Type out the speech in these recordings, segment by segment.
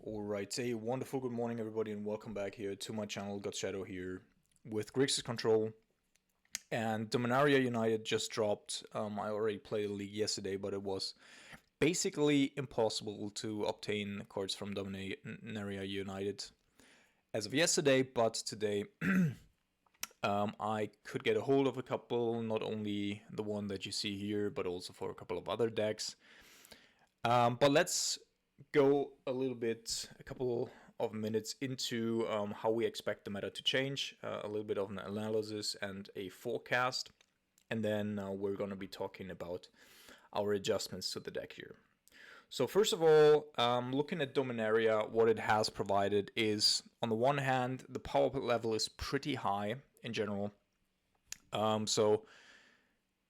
Alright, a wonderful good morning everybody and welcome back here to my channel, Got Shadow here with Grixis Control. And Dominaria United just dropped. I already played the league yesterday, but it was basically impossible to obtain cards from Dominaria United as of yesterday, but today I could get a hold of a couple, not only the one that you see here, but also for a couple of other decks. But let's go a couple of minutes into how we expect the meta to change, a little bit of an analysis and a forecast, and then we're going to be talking about our adjustments to the deck here. So first of all, looking at Dominaria, what it has provided is, on the one hand, the power level is pretty high in general. So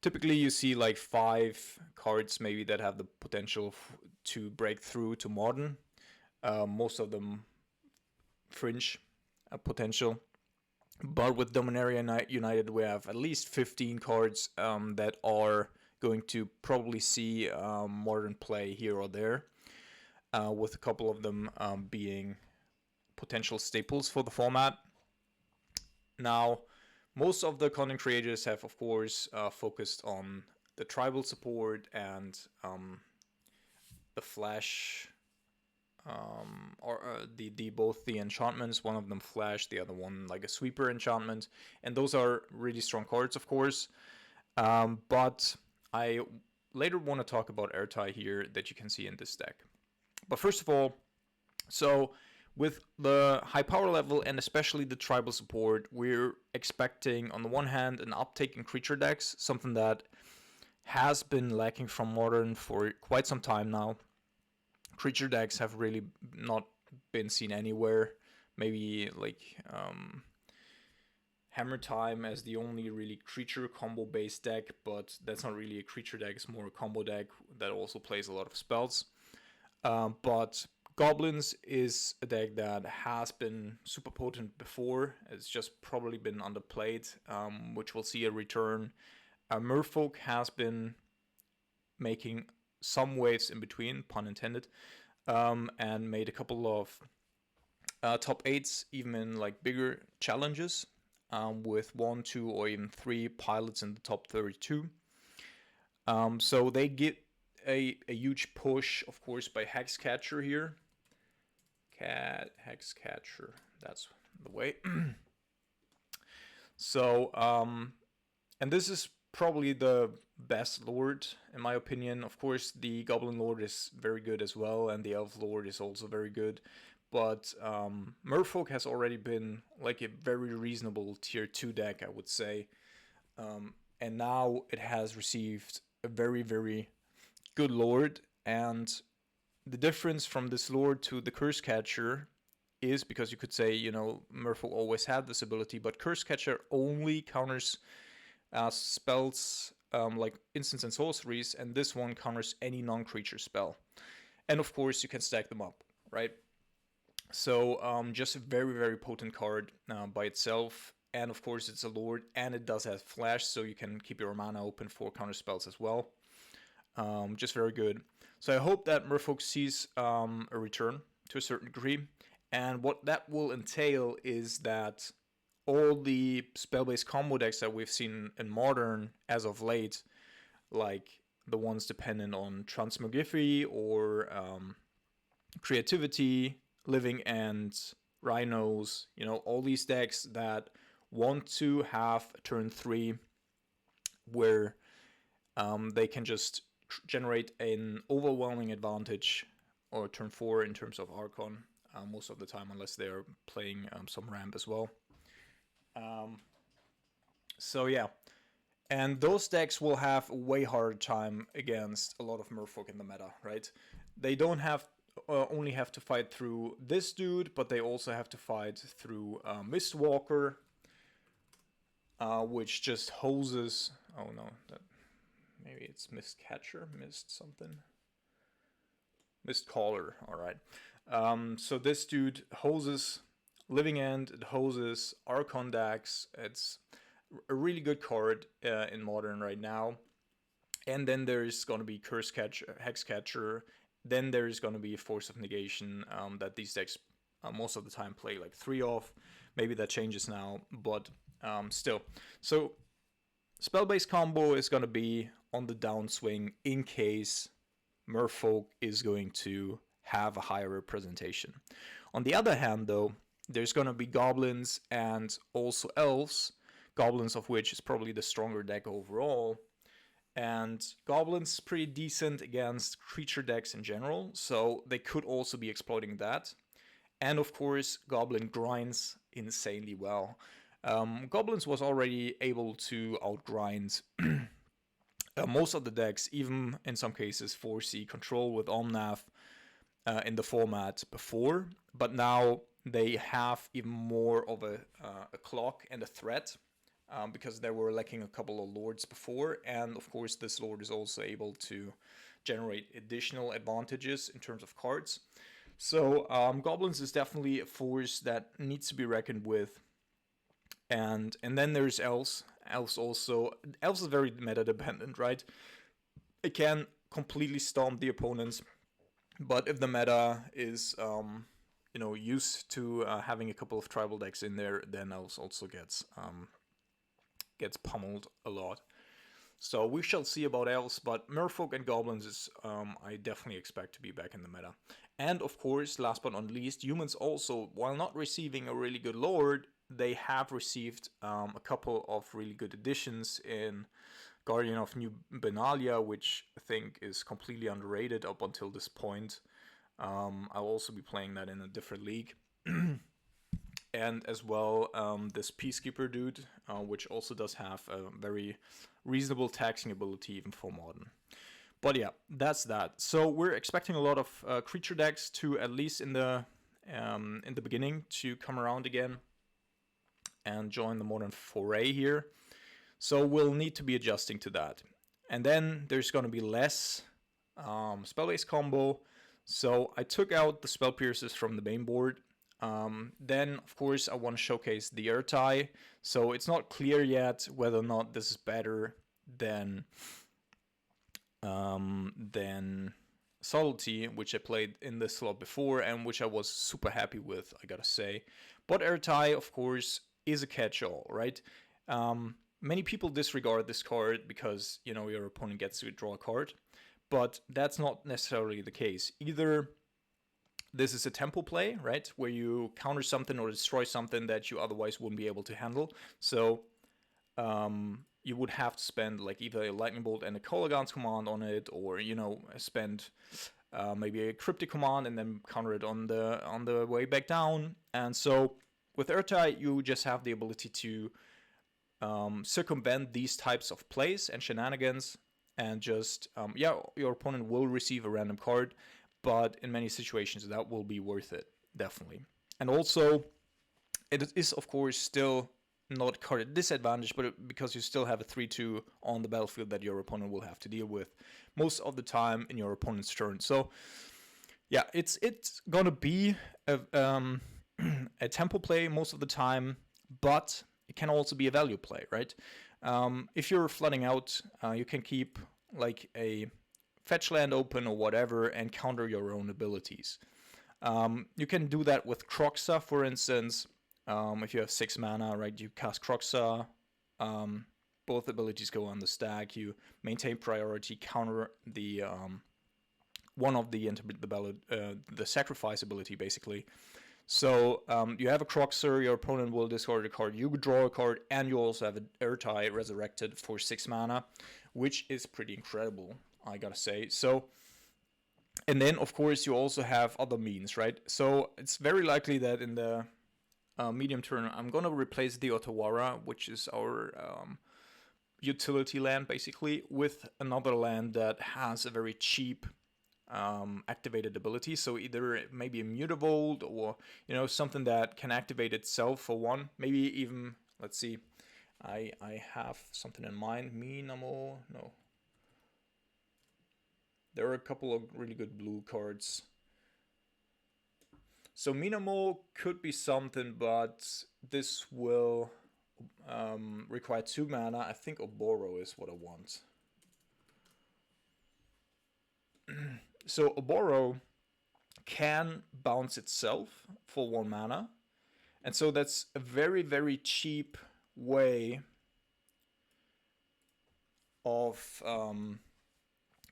typically you see like 5 cards maybe that have the potential to break through to modern. Most of them fringe potential. But with Dominaria United we have at least 15 cards that are going to probably see modern play here or there, with a couple of them being potential staples for the format. Now, most of the content creators have, of course, focused on the tribal support and the flash, or both the enchantments. One of them flash, the other one like a sweeper enchantment, and those are really strong cards, of course. But I later want to talk about Airtie here that you can see in this deck. But first of all, so with the high power level and especially the tribal support, we're expecting on the one hand an uptake in creature decks, something that has been lacking from modern for quite some time now. Creature decks have really not been seen anywhere. Maybe like Hammer Time as the only really creature combo based deck, but that's not really a creature deck, it's more a combo deck that also plays a lot of spells. But Goblins is a deck that has been super potent before. It's just probably been underplayed, which will see a return. Merfolk has been making some waves in between, pun intended, and made a couple of top 8s, even in like bigger challenges, with 1, 2, or even 3 pilots in the top 32. So they get a huge push, of course, by Hexcatcher here. Hexcatcher, that's the way. So, and this is probably the best Lord, in my opinion. Of course, the Goblin Lord is very good as well, and the Elf Lord is also very good. But Merfolk has already been like a very reasonable tier 2 deck, I would say. And now it has received a very, very good Lord, and the difference from this Lord to the Curse Catcher is, because you could say, you know, Merfolk always had this ability, but Curse Catcher only counters spells like instants and sorceries, and this one counters any non-creature spell. And of course, you can stack them up, right? So just a very, very potent card by itself. And of course, it's a Lord, and it does have flash, so you can keep your mana open for counter spells as well. Just very good. So I hope that Merfolk sees a return to a certain degree. And what that will entail is that all the spell-based combo decks that we've seen in Modern as of late, like the ones dependent on Transmogrification or Creativity, Living End, Rhinos, you know, all these decks that want to have turn 3 where they can just generate an overwhelming advantage, or turn 4 in terms of Archon, most of the time, unless they're playing some ramp as well. So yeah, and those decks will have a way harder time against a lot of Merfolk in the meta, right? They don't have only have to fight through this dude, but they also have to fight through Mistwalker, which just hoses. Oh no, that. Maybe it's Mistcatcher, Mist something. Mistcaller, alright. So this dude hoses Living End, it hoses Archon decks. It's a really good card in Modern right now. And then there's going to be Hexcatcher, then there's going to be a Force of Negation that these decks most of the time play like 3 off. Maybe that changes now, but still. So spell-based combo is going to be on the downswing in case Merfolk is going to have a higher representation. On the other hand, though, there's going to be goblins and also elves, goblins of which is probably the stronger deck overall. And goblins pretty decent against creature decks in general, so they could also be exploiting that. And of course, goblin grinds insanely well. Goblins was already able to outgrind most of the decks, even in some cases 4C control with Omnath in the format before, but now they have even more of a clock and a threat because they were lacking a couple of lords before, and of course this lord is also able to generate additional advantages in terms of cards. So goblins is definitely a force that needs to be reckoned with. And then there's elves. Elves is very meta dependent, right? It can completely stomp the opponents, but if the meta is used to having a couple of tribal decks in there, then elves also gets pummeled a lot. So we shall see about elves, but Merfolk and goblins is I definitely expect to be back in the meta. And of course, last but not least, humans also, while not receiving a really good lord, they have received a couple of really good additions in Guardian of New Benalia, which I think is completely underrated up until this point. I'll also be playing that in a different league. And as well, this Peacekeeper dude, which also does have a very reasonable taxing ability even for modern. But yeah, that's that. So we're expecting a lot of creature decks to, at least in the beginning, to come around again and join the modern foray here. So we'll need to be adjusting to that. And then there's going to be less spell-based combo. So I took out the Spell Piercers from the main board. Then, of course, I want to showcase the Murktide. So it's not clear yet whether or not this is better than Subtlety, which I played in this slot before and which I was super happy with, I gotta say. But Murktide, of course, is a catch-all, right? Many people disregard this card because, your opponent gets to draw a card. But that's not necessarily the case. Either this is a tempo play, right? Where you counter something or destroy something that you otherwise wouldn't be able to handle. So you would have to spend like either a Lightning Bolt and a Kolaghan's command on it, or spend maybe a Cryptic command and then counter it on the way back down. And so with Murktide, you just have the ability to circumvent these types of plays and shenanigans, and just your opponent will receive a random card, but in many situations that will be worth it, definitely. And also, it is of course still not card at disadvantage, but because you still have a 3/2 on the battlefield that your opponent will have to deal with most of the time in your opponent's turn. So yeah, it's gonna be a tempo play most of the time, but it can also be a value play, right? If you're flooding out, you can keep like a fetch land open or whatever and counter your own abilities. You can do that with Kroxa, for instance. If you have 6 mana, right, you cast Kroxa. Both abilities go on the stack. You maintain priority, counter the one of the the sacrifice ability, basically. So you have a Kroxa, your opponent will discard a card, you draw a card, and you also have an Murktide resurrected for 6 mana, which is pretty incredible, I gotta say. So, and then of course you also have other means, right? So it's very likely that in the medium term, I'm gonna replace the Otawara, which is our utility land, basically, with another land that has a very cheap activated ability. So either maybe a Mutavolt or something that can activate itself for one. Maybe even, let's see, I have something in mind. Minamo, no. There are a couple of really good blue cards. So Minamo could be something, but this will require 2 mana. I think Oboro is what I want. So Oboro can bounce itself for 1 mana, and so that's a very, very cheap way of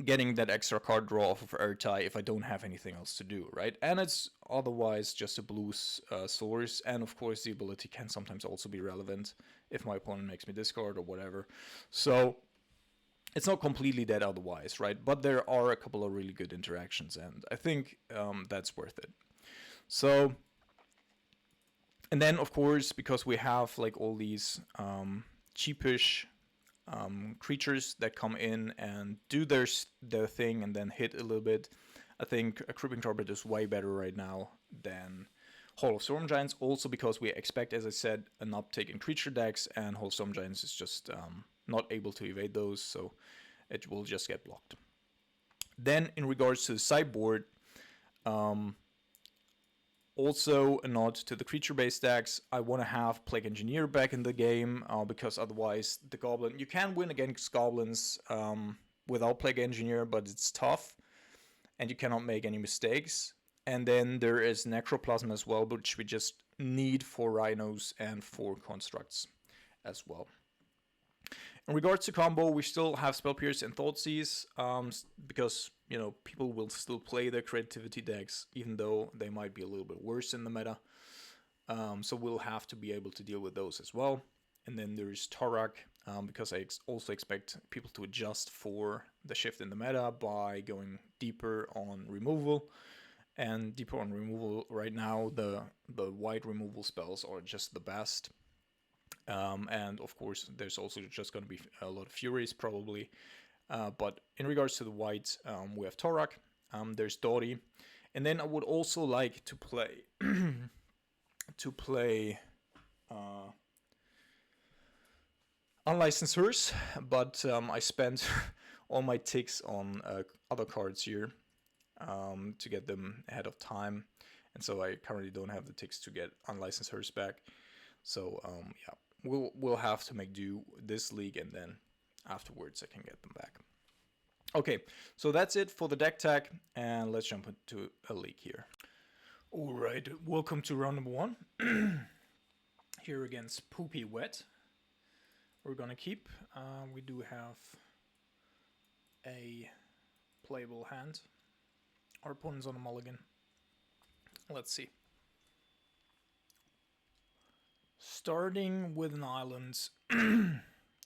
getting that extra card draw off of Ertai if I don't have anything else to do, right? And it's otherwise just a blue source, and of course the ability can sometimes also be relevant if my opponent makes me discard or whatever. So it's not completely dead otherwise, right? But there are a couple of really good interactions, and I think that's worth it. So, and then of course, because we have like all these cheapish creatures that come in and do their thing and then hit a little bit, I think a Creeping Torpid is way better right now than Hall of Storm Giants, also because we expect, as I said, an uptick in creature decks, and Hall of Storm Giants is just not able to evade those, so it will just get blocked. Then in regards to the sideboard, also a nod to the creature-based decks. I want to have Plague Engineer back in the game, because otherwise the Goblin... You can win against Goblins without Plague Engineer, but it's tough, and you cannot make any mistakes. And then there is Necroplasm as well, which we just need for Rhinos and for Constructs as well. In regards to combo, we still have Spell Pierce and Thoughtseize, because, you know, people will still play their creativity decks, even though they might be a little bit worse in the meta. So we'll have to be able to deal with those as well. And then there's Torak, because I also expect people to adjust for the shift in the meta by going deeper on removal. And deeper on removal right now, the white removal spells are just the best. And of course, there's also just going to be a lot of Furies probably. But in regards to the whites, we have Torak, there's Dori, and then I would also like to play Unlicensors, but I spent all my ticks on other cards here to get them ahead of time, and so I currently don't have the ticks to get Unlicensors back. So yeah, we'll have to make do this league, and then afterwards I can get them back. Okay, so that's it for the deck tag, and let's jump into a league here. Alright, welcome to round number 1. Here against Poopy Wet. We're gonna keep. We do have a playable hand. Our opponent's on a mulligan. Let's see. Starting with an island.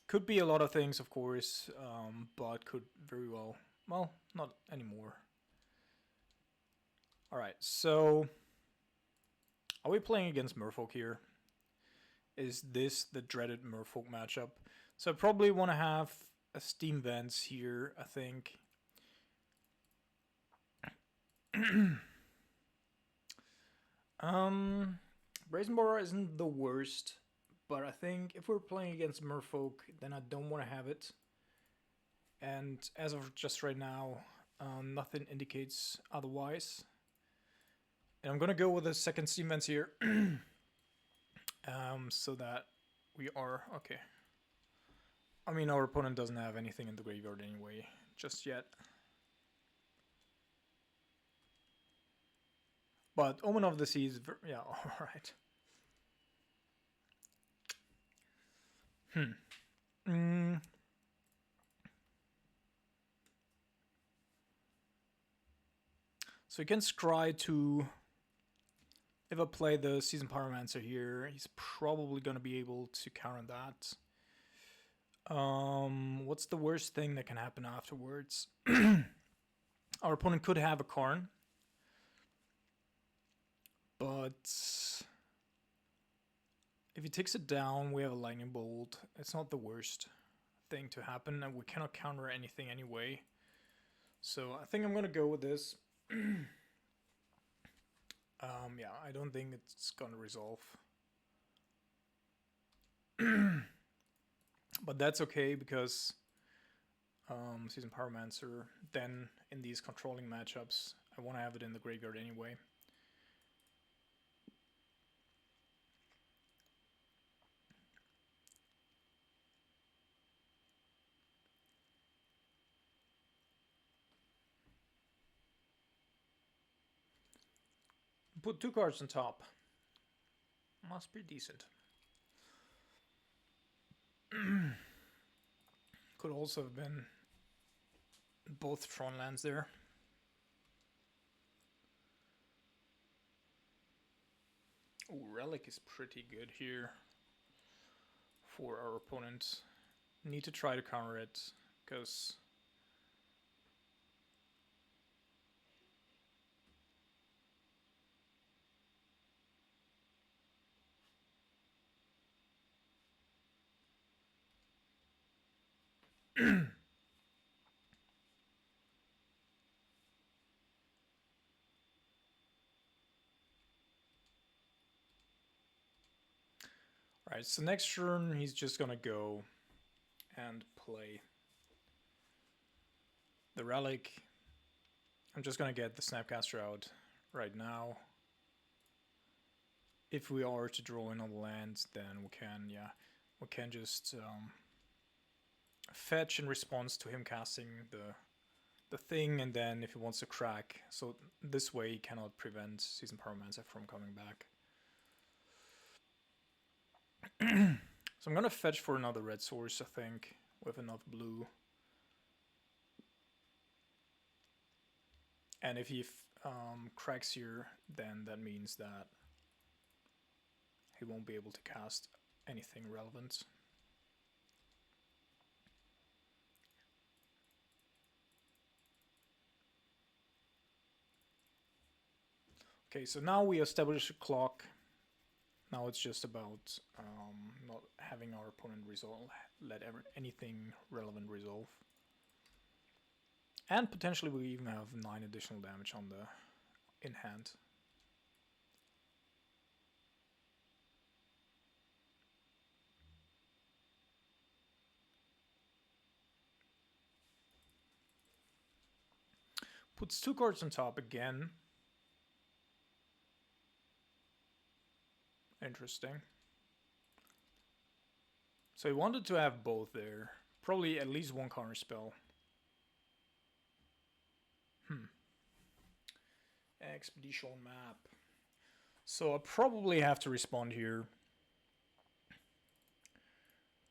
Could be a lot of things, of course, but could very well... Well, not anymore. Alright, so... Are we playing against Merfolk here? Is this the dreaded Merfolk matchup? So I probably want to have a Steam Vents here, I think. Brazen Borer isn't the worst, but I think if we're playing against Merfolk, then I don't want to have it. And as of just right now, nothing indicates otherwise. And I'm gonna go with the second Steam Vents here, so that we are okay. I mean, our opponent doesn't have anything in the graveyard anyway, just yet. But Omen of the Sea is yeah, alright. So you can scry to... If I play the Seasoned Pyromancer here, he's probably going to be able to counter that. What's the worst thing that can happen afterwards? Our opponent could have a Karn. But if he takes it down, we have a Lightning Bolt. It's not the worst thing to happen, and we cannot counter anything anyway. So I think I'm going to go with this. Yeah, I don't think it's gonna resolve. But that's okay, because Seasoned Pyromancer, then in these controlling matchups, I want to have it in the graveyard anyway. Put 2 cards on top. Must be decent. Could also have been both Tron lands there. Ooh, Relic is pretty good here for our opponent. Need to try to counter it, because Alright, so next turn he's just gonna go and play the Relic. I'm just gonna get the Snapcaster out right now. If we are to draw in on the lands, then we can just fetch in response to him casting the thing, and then if he wants to crack, so this way he cannot prevent Seasoned Pyromancer from coming back. So I'm gonna fetch for another red source, I think, with enough blue. And if he cracks here, then that means that he won't be able to cast anything relevant. Okay, so now we establish a clock. Now it's just about not having our opponent let anything relevant resolve. And potentially we even have 9 additional damage on the in hand. Puts 2 cards on top again. Interesting. So he wanted to have both there. Probably at least one counter spell. Expedition map. So I probably have to respond here.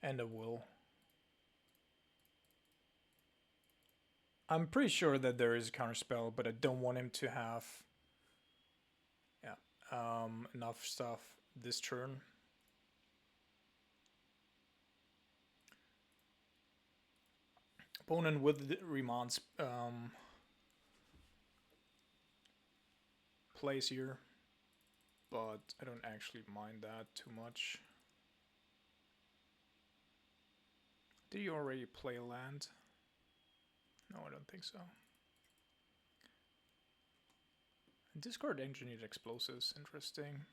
And I will. I'm pretty sure that there is a counter spell, but I don't want him to have enough stuff this turn. Opponent with the Remon's plays here, but I don't actually mind that too much. Did you already play a land? No, I don't think so. Discard Engineered Explosives, interesting.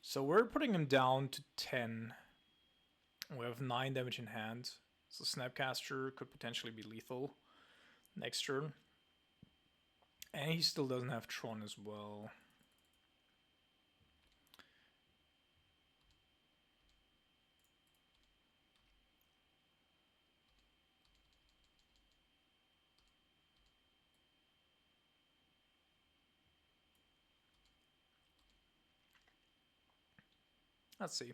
So we're putting him down to 10. We have 9 damage in hand. So Snapcaster could potentially be lethal next turn. And he still doesn't have Tron as well. Let's see.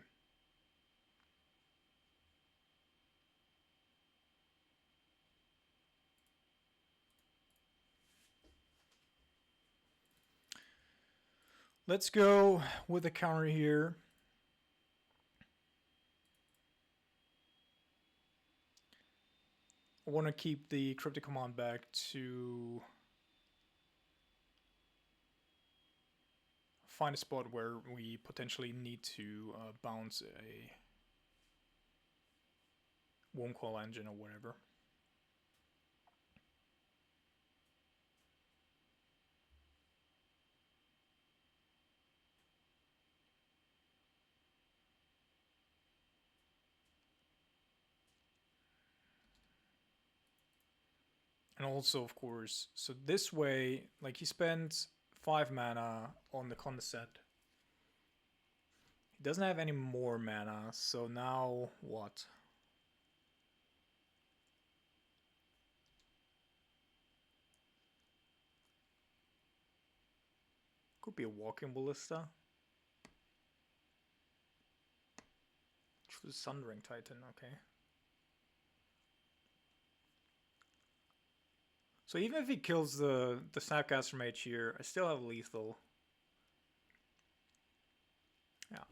Let's go with a counter here. I want to keep the Cryptic Command back to find a spot where we potentially need to bounce a Wormcoil Engine or whatever. And also, of course, so this way, like he spent 5 mana on the Condescent. He doesn't have any more mana, so now what? Could be a walking ballista. Choose Sundering Titan, okay. So even if he kills the Snapcaster Mage here, I still have lethal. Yeah.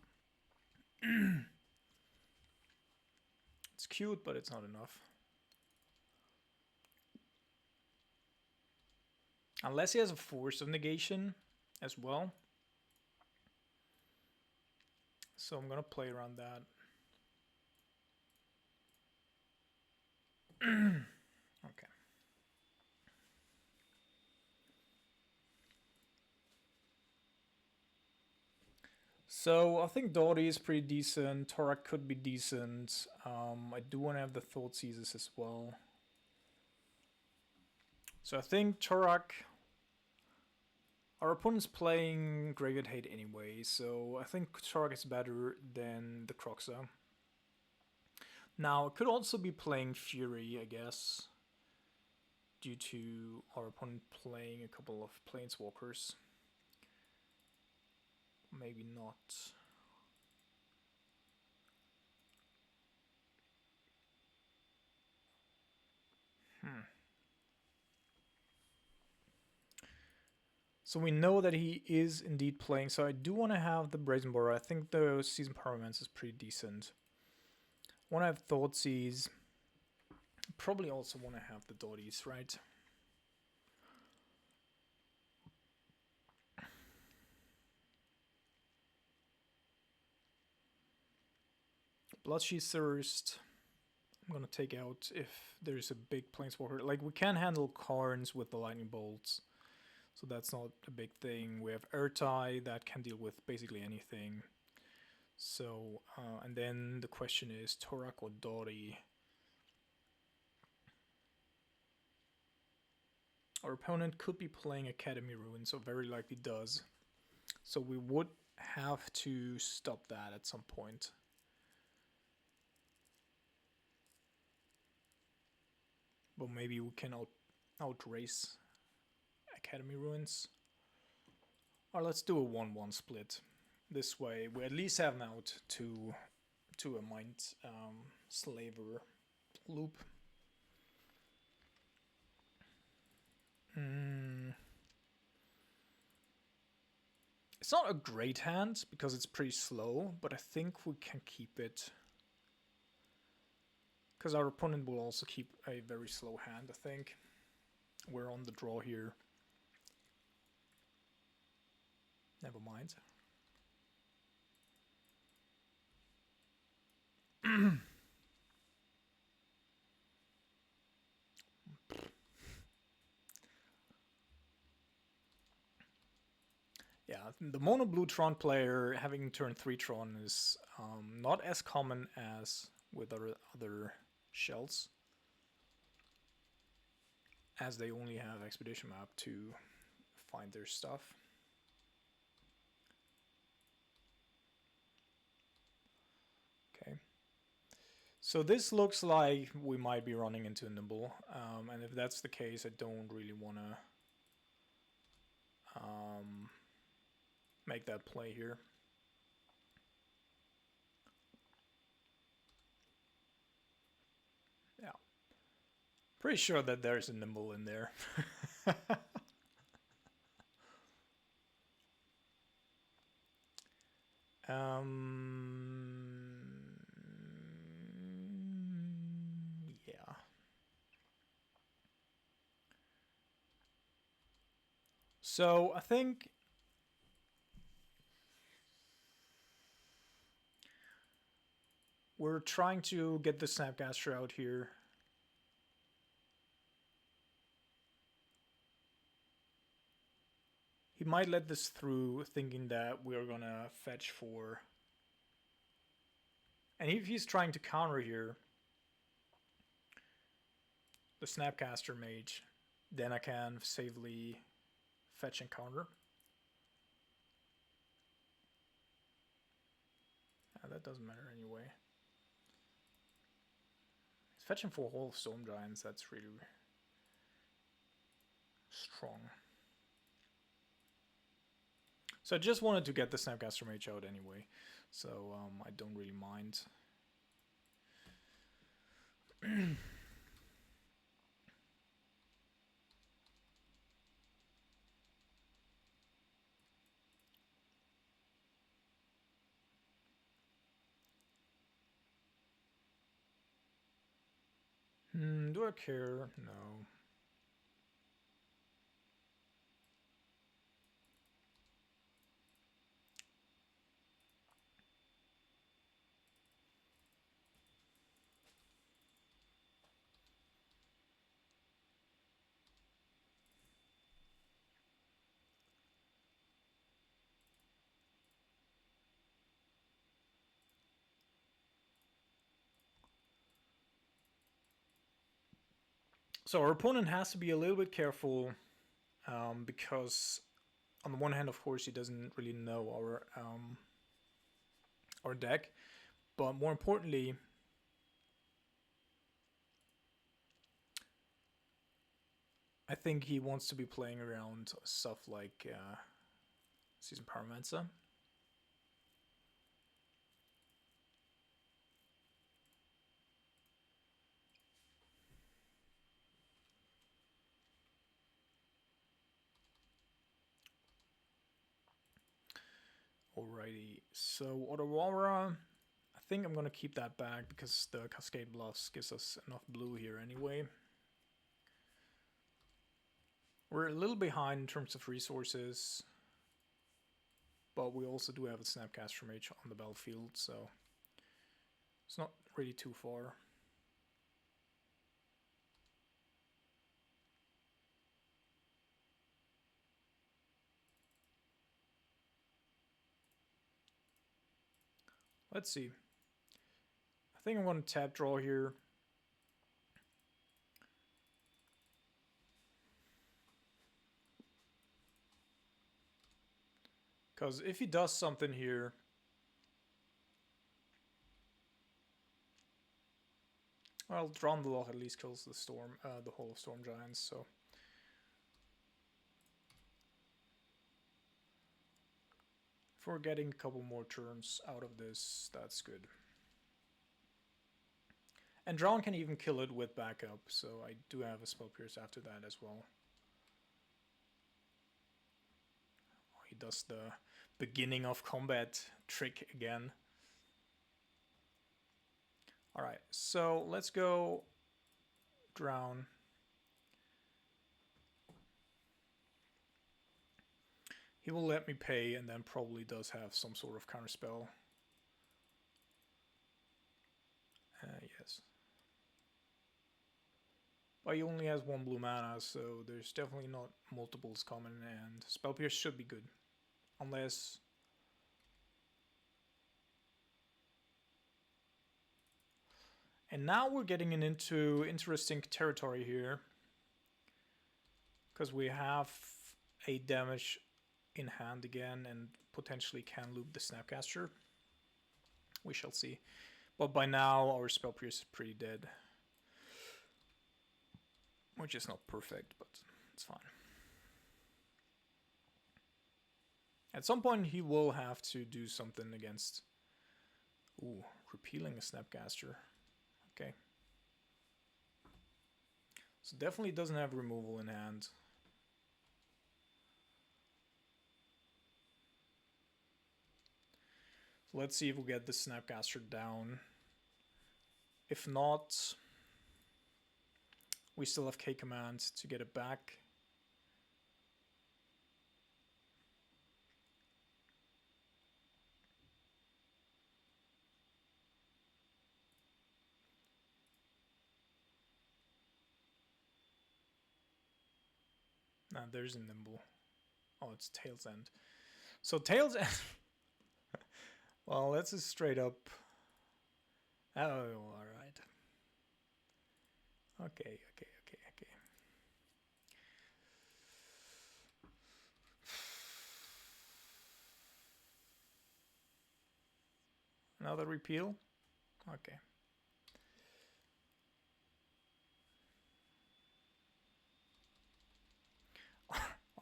It's cute, but it's not enough. Unless he has a Force of Negation as well. So I'm gonna play around that. Okay. So I think Dottie is pretty decent. Torak could be decent. I do want to have the Thought Seizes as well. So I think Torak... Our opponent's playing Graveyard Hate anyway, so I think Torak is better than the Croxa. Now, it could also be playing Fury, I guess, due to our opponent playing a couple of Planeswalkers. Maybe not. So we know that he is indeed playing, so I do want to have the Brazen Borrower. I think the Season Pyromancer is pretty decent. Want to have Thoughtseize. Probably also want to have the Dotties, right? Bloodsheath Thirst. I'm gonna take out if there's a big Planeswalker. Like, we can handle Karns with the Lightning Bolts, so that's not a big thing. We have Ertai that can deal with basically anything. So, and then the question is Torak or Dottie. Our opponent could be playing Academy Ruin, so very likely does. So we would have to stop that at some point. But maybe we can outrace Academy Ruins. Or let's do a 1-1 split. This way we at least have an out to a Mind Slaver loop. It's not a great hand because it's pretty slow, but I think we can keep it. Because our opponent will also keep a very slow hand, I think. We're on the draw here. Never mind. Yeah, the mono blue Tron player having turn 3 Tron is not as common as with other shells, as they only have Expedition Map to find their stuff. Okay. So this looks like we might be running into a Nimble, and if that's the case, I don't really want to make that play here. Yeah. Pretty sure that there's a Nimble in there. Yeah. So I think we're trying to get the Snapcaster out here. He might let this through, thinking that we're gonna fetch for... And if he's trying to counter here the Snapcaster Mage, then I can safely fetch and counter. That doesn't matter anyway. He's fetching for Hall of Storm Giants, that's really strong. So I just wanted to get the Snapcaster Mage out anyway, so I don't really mind. Do I care? No. So our opponent has to be a little bit careful because on the one hand, of course, he doesn't really know our deck, but more importantly, I think he wants to be playing around stuff like Season Pyromancer. Alrighty, so Aurora, I think I'm gonna keep that back because the Cascade Bluffs gives us enough blue here anyway. We're a little behind in terms of resources, but we also do have a Snapcaster Mage on the battlefield, so it's not really too far. Let's see. I think I'm going to tap draw here. Because if he does something here, well, Drawn the Lock at least kills the storm, the whole Storm Giants, so. If we're getting a couple more turns out of this, that's good. And Drown can even kill it with backup, so I do have a Spell Pierce after that as well. He does the beginning of combat trick again. Alright, so let's go Drown. He will let me pay and then probably does have some sort of counterspell. Yes. But he only has one blue mana, so there's definitely not multiples coming, and Spell Pierce should be good. Unless... And now we're getting into interesting territory here. Because we have a damage in hand again and potentially can loop the Snapcaster. We shall see. But by now our Spell Pierce is pretty dead. Which is not perfect, but it's fine. At some point he will have to do something against... Ooh, repealing a Snapcaster. Okay. So definitely doesn't have removal in hand. So let's see if we get the Snapcaster down. If not, we still have K command to get it back. Nah, there's a Nimble. Oh, it's Tail's End. So Tail's End... Well, that's a straight up... Oh, alright. Okay. Another repeal? Okay.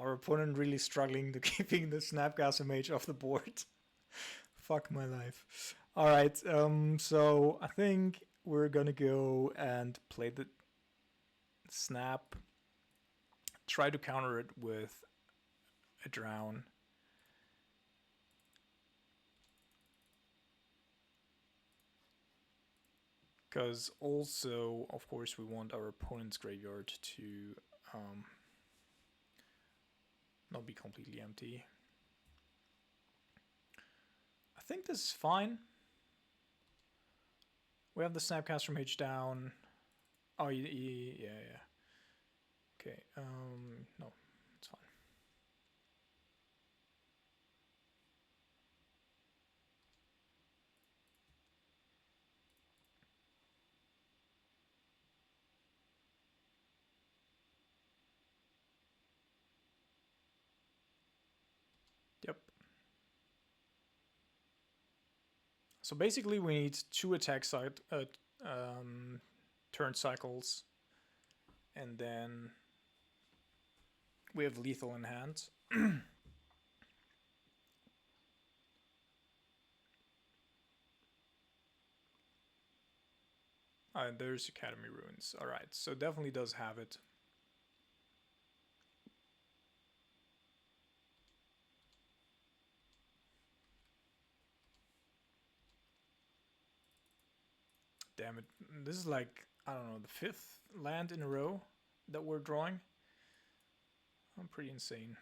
Our opponent really struggling to keeping the Snapcaster Mage off the board. Fuck my life. Alright, so I think we're gonna go and play the Snap. Try to counter it with a Drown. Because also, of course, we want our opponent's graveyard to not be completely empty. I think this is fine. We have the Snapcaster Mage down. Oh, yeah. Okay, no, it's fine. Yep. So basically we need 2 attack turn cycles, and then we have lethal in hand. There's Academy Ruins. Alright, so definitely does have it. Damn it. This is like, I don't know, the 5th land in a row that we're drawing. I'm pretty insane.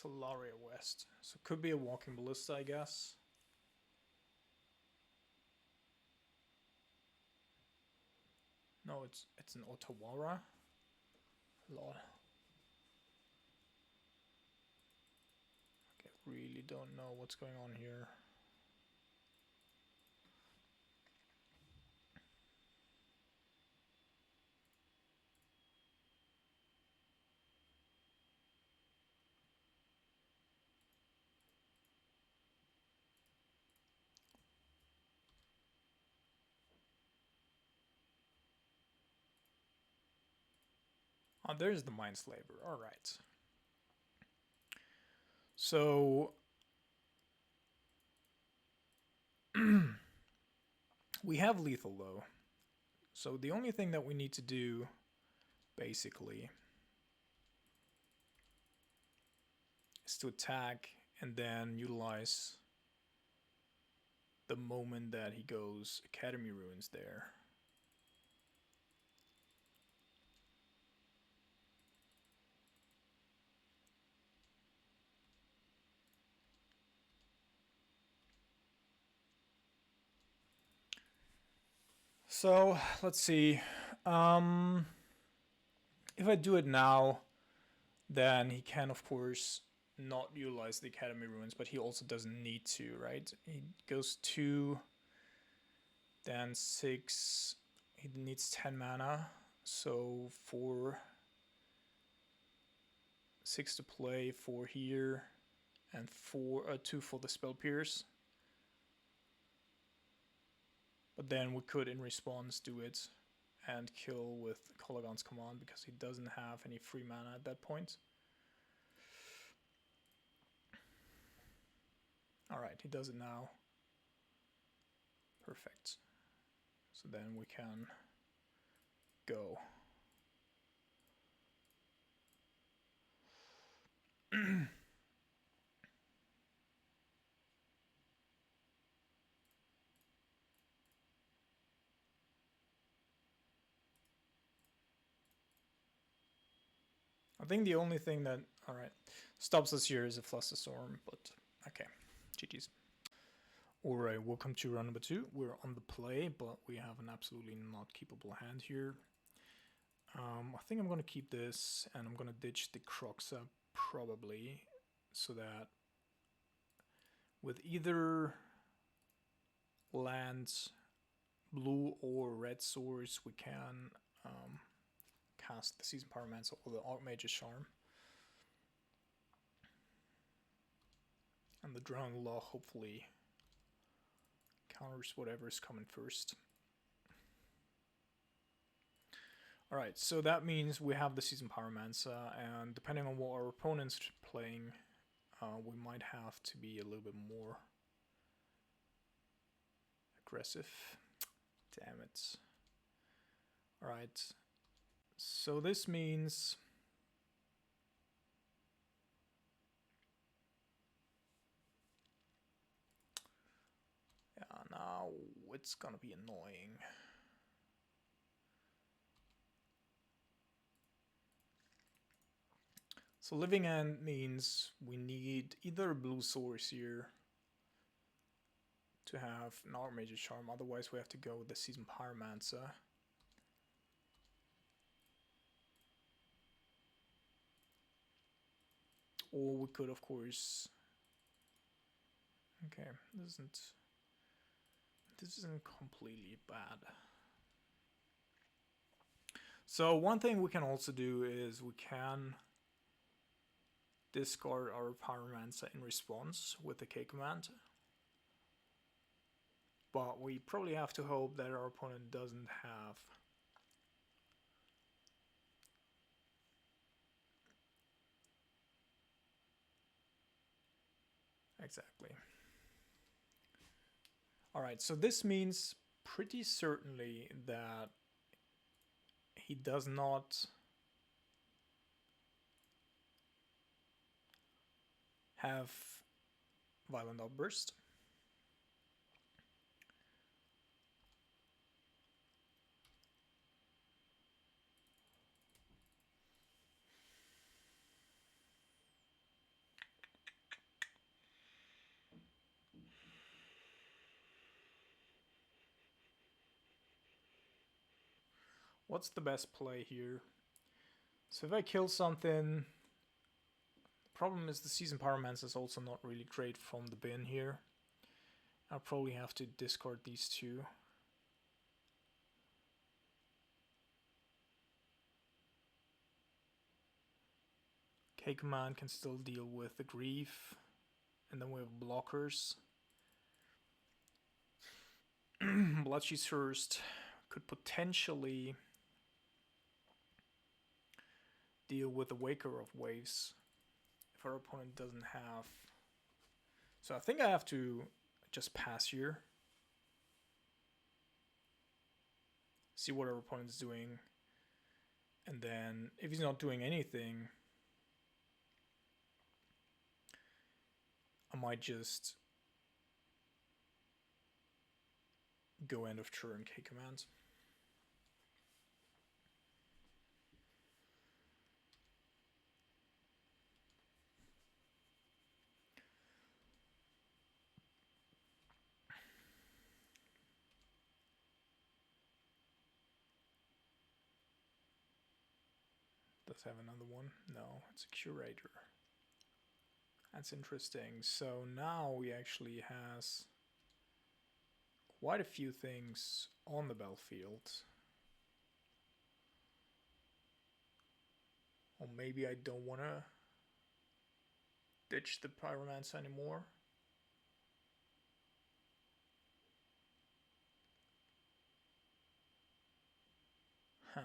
Talaria West. So could be a Walking Ballista, I guess. No, it's an Otawara. Lol. Okay, really don't know what's going on here. Oh, there's the Mindslaver. All right. So we have lethal though. So the only thing that we need to do, basically, is to attack and then utilize the moment that he goes Academy Ruins there. So let's see. If I do it now, then he can, of course, not utilize the Academy Ruins, but he also doesn't need to, right? He goes 2, then 6. He needs 10 mana, so 6 to play, 4 here, and 2 for the Spell Pierce. But then we could, in response, do it and kill with Kolaghan's Command because he doesn't have any free mana at that point. Alright, he does it now. Perfect. So then we can go. I think the only thing that, alright, stops us here is a Flusterstorm, but okay, GG's. Alright, welcome to round number 2. We're on the play, but we have an absolutely not keepable hand here. I think I'm going to keep this, and I'm going to ditch the Croxa, probably, so that with either lands, blue or red source, we can cast the Seasoned Pyromancer or the Archmage's Charm. And the Drowning Law hopefully counters whatever is coming first. Alright, so that means we have the Seasoned Pyromancer, and depending on what our opponent's playing, we might have to be a little bit more aggressive. Damn it. Alright, so this means now it's gonna be annoying. So Living End means we need either a blue source here to have an Archmage's Charm, otherwise we have to go with the Seasoned Pyromancer. Or we could, of course... Okay, this isn't completely bad. So one thing we can also do is we can discard our Pyromancer in response with the K command. But we probably have to hope that our opponent doesn't have exactly. Alright, so this means pretty certainly that he does not have Violent Outburst. What's the best play here? So if I kill something, the problem is the Seasoned Pyromancer is also not really great from the bin here. I'll probably have to discard these two. K command can still deal with the grief, and then we have blockers. Bloodshed Thirst could potentially deal with the Waker of Waves if our opponent doesn't have. So I think I have to just pass here. See what our opponent's doing. And then if he's not doing anything, I might just go end of turn K command. Does have another one? No, it's a curator. That's interesting. So now he actually has quite a few things on the battlefield. Or maybe I don't want to ditch the Pyromancer anymore. Huh.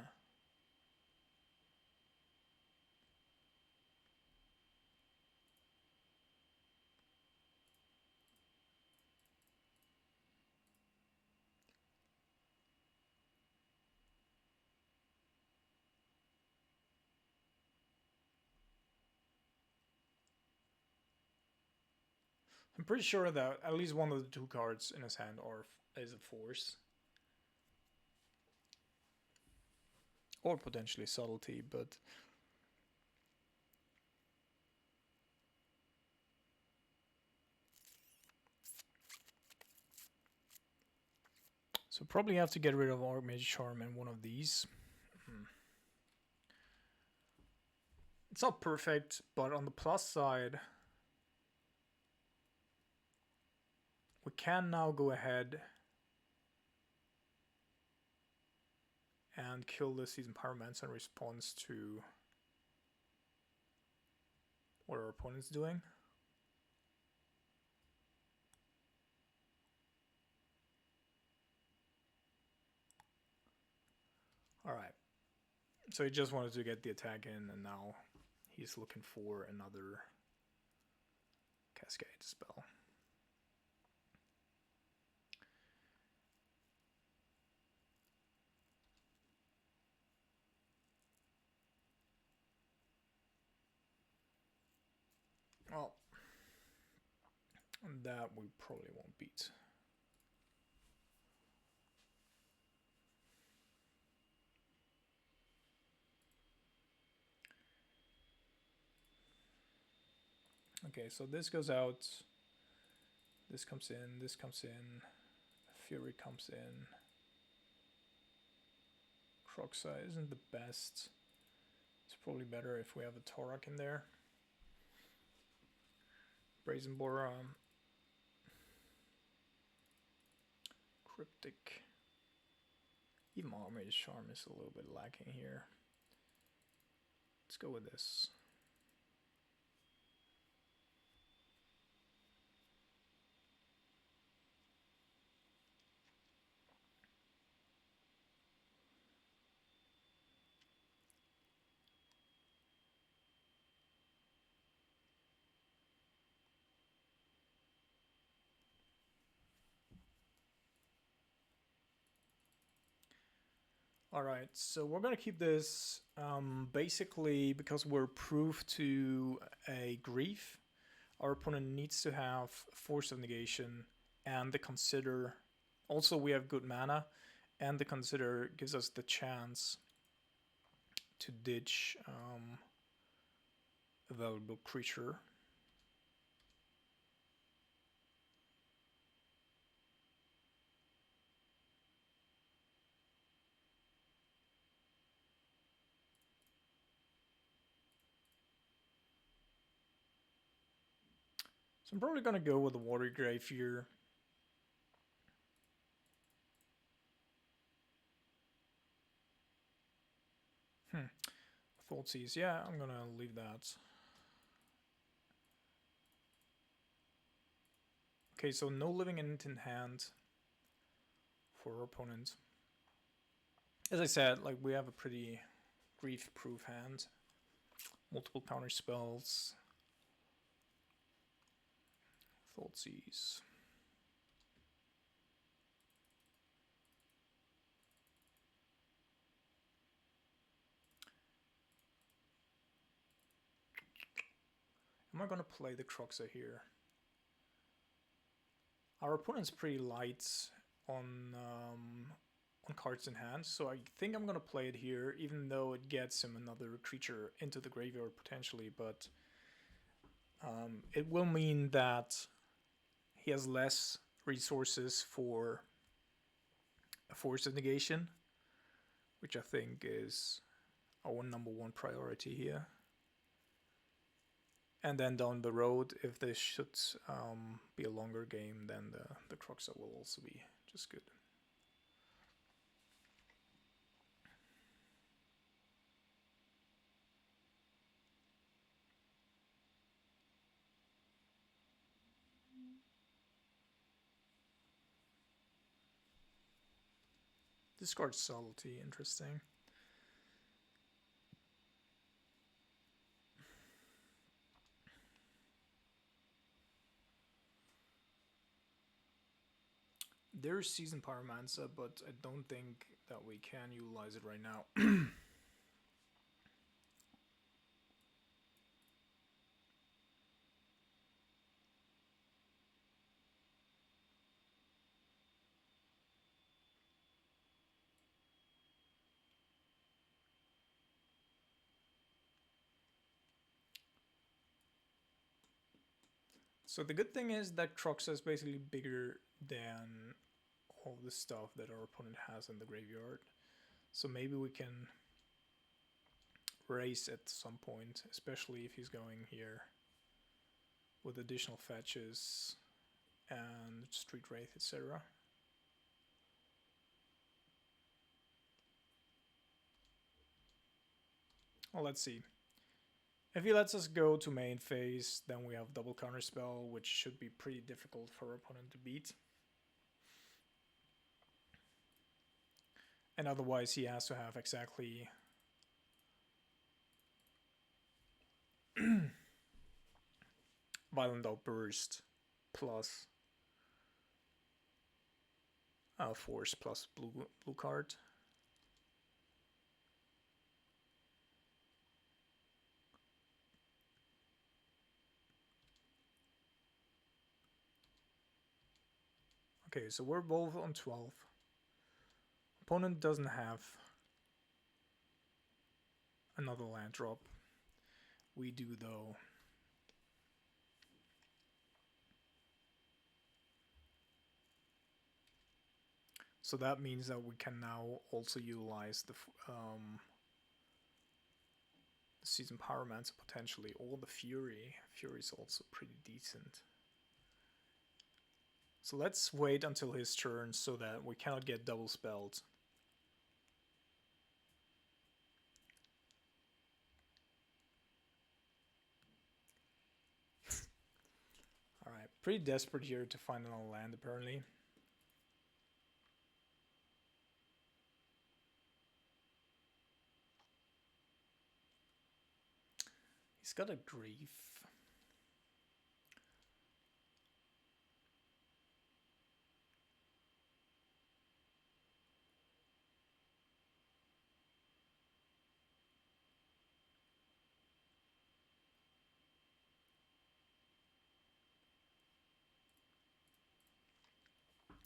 I'm pretty sure that at least one of the two cards in his hand is a force. Or potentially subtlety, but so probably have to get rid of Archmage's Charm and one of these. It's not perfect, but on the plus side, we can now go ahead and kill the Seasoned Pyromancer in response to what our opponent's doing. Alright, so he just wanted to get the attack in, and now he's looking for another Cascade spell. Well, that we probably won't beat. Okay, so this goes out, this comes in, Fury comes in. Croxa isn't the best. It's probably better if we have a Torok in there. Brazen Boar, Cryptic. Even Armored Charm is a little bit lacking here. Let's go with this. Alright, so we're gonna keep this basically because we're proof to a Grief. Our opponent needs to have Force of Negation and the Consider. Also, we have good mana, and the Consider gives us the chance to ditch a valuable creature. So I'm probably gonna go with the Water Grave here. Thoughtseize, yeah, I'm gonna leave that. Okay, so no living int in hand for our opponent. As I said, like, we have a pretty grief-proof hand. Multiple counter spells. Thoughtseize. Am I gonna play the Croxa here? Our opponent's pretty light on cards in hand, so I think I'm gonna play it here, even though it gets him another creature into the graveyard potentially, but it will mean that he has less resources for a Force of Negation, which I think is our #1 priority here. And then down the road, if this should be a longer game, then the Croxa will also be just good. Discard Subtlety, interesting. There's Seasoned Pyromancer, but I don't think that we can utilize it right now. So the good thing is that Croxa is basically bigger than all the stuff that our opponent has in the graveyard. So maybe we can race at some point, especially if he's going here with additional fetches and Street Wraith, etc. Well, let's see. If he lets us go to main phase, then we have double counterspell, which should be pretty difficult for our opponent to beat. And otherwise he has to have exactly Violent Outburst plus Force plus blue card. Okay, so we're both on 12. Opponent doesn't have another land drop. We do though. So that means that we can now also utilize the Season Pyromancer potentially, or the Fury. Fury is also pretty decent. So let's wait until his turn so that we cannot get double spelled. Alright, pretty desperate here to find another land apparently. He's got a Grief.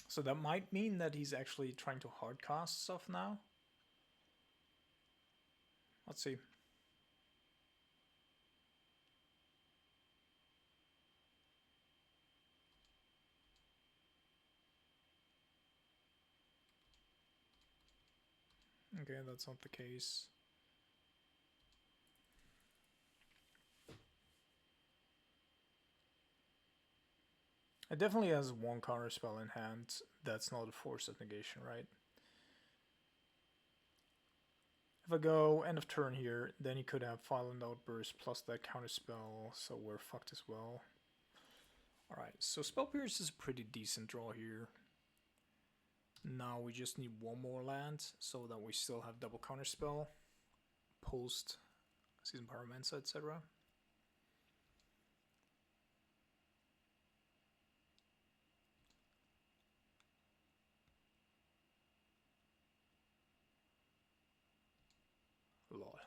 So that might mean that he's actually trying to hardcast stuff now. Let's see. Okay, that's not the case. It definitely has one counter spell in hand. That's not a force of negation, right? If I go end of turn here, then he could have Violent Outburst plus that counter spell, so we're fucked as well. Alright, so Spell Pierce is a pretty decent draw here. Now we just need one more land so that we still have double counter spell post Season Pyromancer, etc. Lol.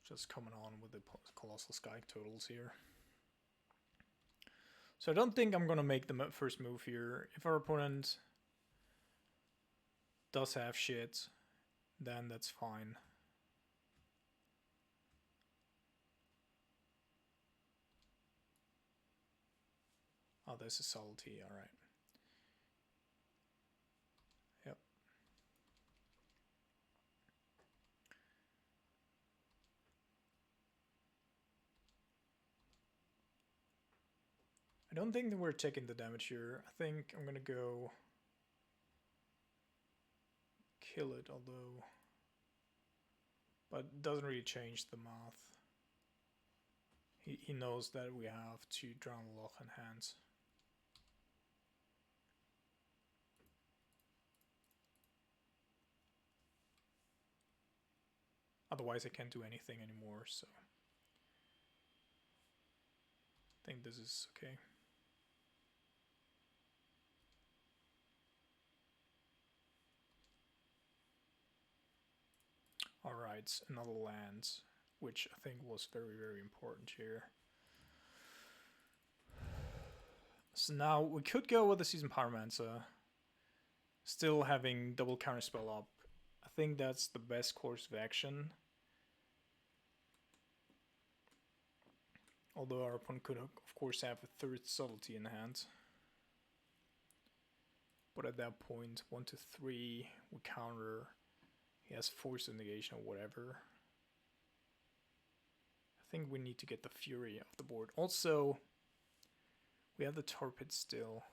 Just coming on with the Colossal Sky totals here. So I don't think I'm going to make the first move here. If our opponent does have shit, then that's fine. Oh, there's a subtlety, alright. Yep. I don't think that we're taking the damage here. I think I'm gonna go kill it, although... But it doesn't really change the math. He knows that we have to drown the Loch in hands. Otherwise I can't do anything anymore, so... I think this is okay. Alright, another land, which I think was very, very important here. So now we could go with the Season Pyromancer, still having double counterspell up. I think that's the best course of action. Although our opponent could, of course, have a third subtlety in hand. But at that point, 1 to 3, we counter. He has force of negation or whatever. I think we need to get the Fury off the board. Also, we have the Torpid still.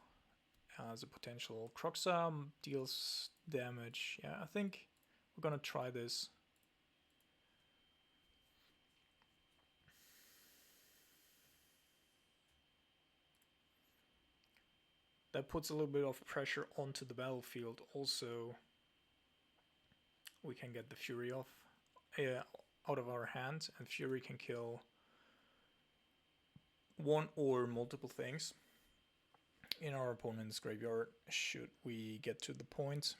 as a potential. Croxa deals damage. Yeah, I think we're gonna try this. That puts a little bit of pressure onto the battlefield. Also, we can get the Fury off, out of our hand, and Fury can kill one or multiple things in our opponent's graveyard should we get to the point.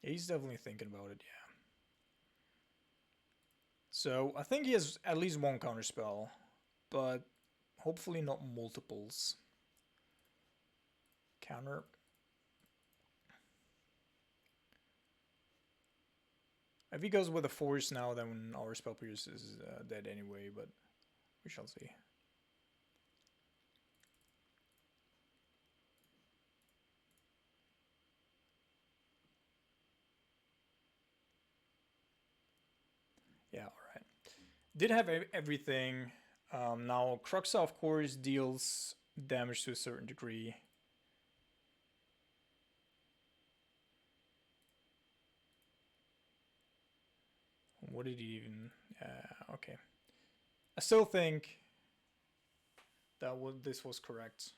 He's definitely thinking about it, yeah. So I think he has at least one counterspell, but hopefully not multiples. Counter. If he goes with a force now, then our spell pierce is dead anyway, but we shall see. Yeah, alright. Did have everything. Now, Croxa, of course, deals damage to a certain degree. What did he even... okay. I still think that this was correct.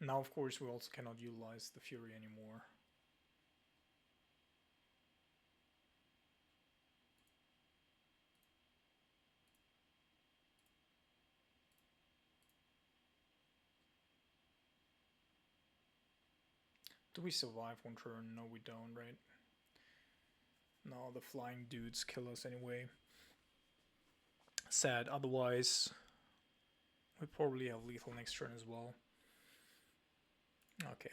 Now, of course, we also cannot utilize the Fury anymore. Do we survive one turn? No, we don't, right? No, the flying dudes kill us anyway. Sad, otherwise we probably have lethal next turn as well. Okay.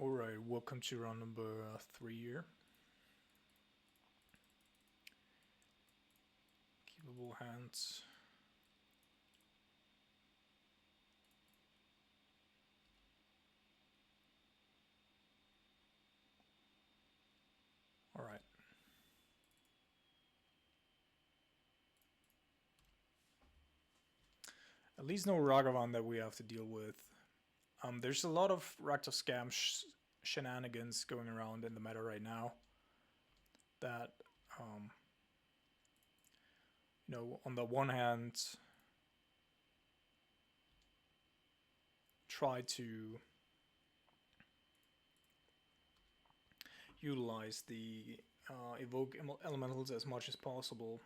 Alright, welcome to round number 3 here. Keepable hands. Alright. At least no Ragavan that we have to deal with. There's a lot of Rakdos Scam shenanigans going around in the meta right now. That, you know, on the one hand, try to utilize the evoke elementals as much as possible,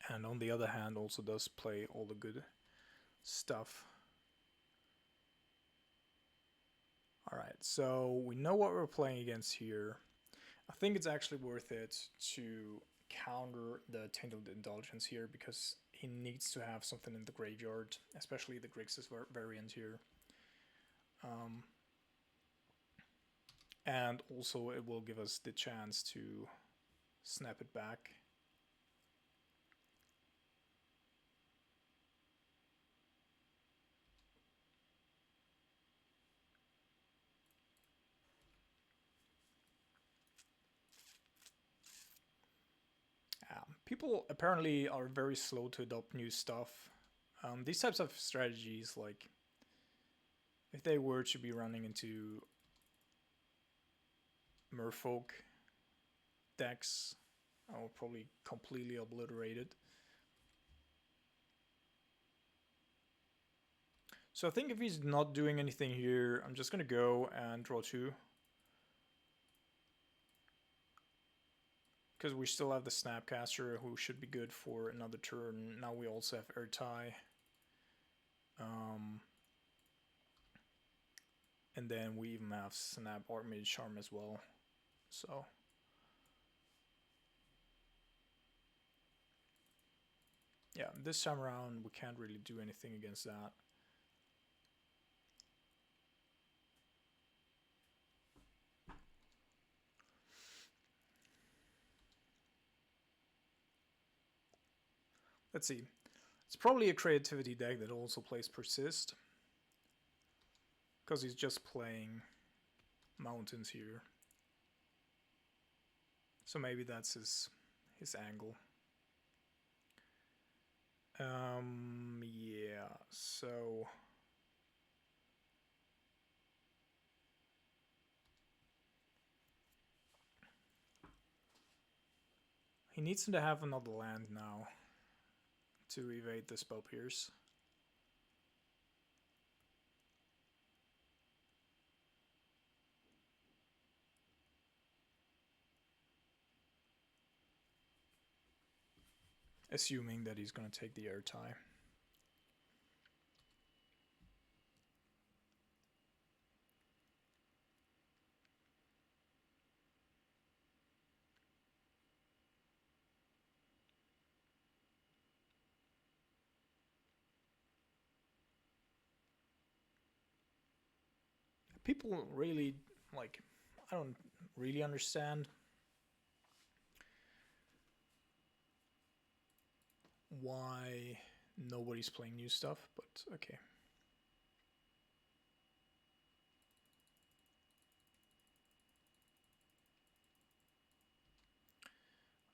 and on the other hand also does play all the good stuff. Alright, so we know what we're playing against here. I think it's actually worth it to counter the Tainted Indulgence here, because he needs to have something in the graveyard, especially the Grixis variant here. And also it will give us the chance to snap it back. People apparently are very slow to adopt new stuff. These types of strategies, like if they were to be running into Merfolk decks, I would probably completely obliterate it. So I think if he's not doing anything here, I'm just gonna go and draw 2. Because we still have the Snapcaster, who should be good for another turn. Now we also have Murktide. And then we even have Snap Archmage Charm as well. So yeah, this time around we can't really do anything against that. Let's see. It's probably a creativity deck that also plays Persist. Because he's just playing mountains here. So maybe that's his angle. Yeah, so he needs to have another land now to evade the Spell Pierce. Assuming that he's going to take the air tie. People really, like, I don't really understand why nobody's playing new stuff, but okay.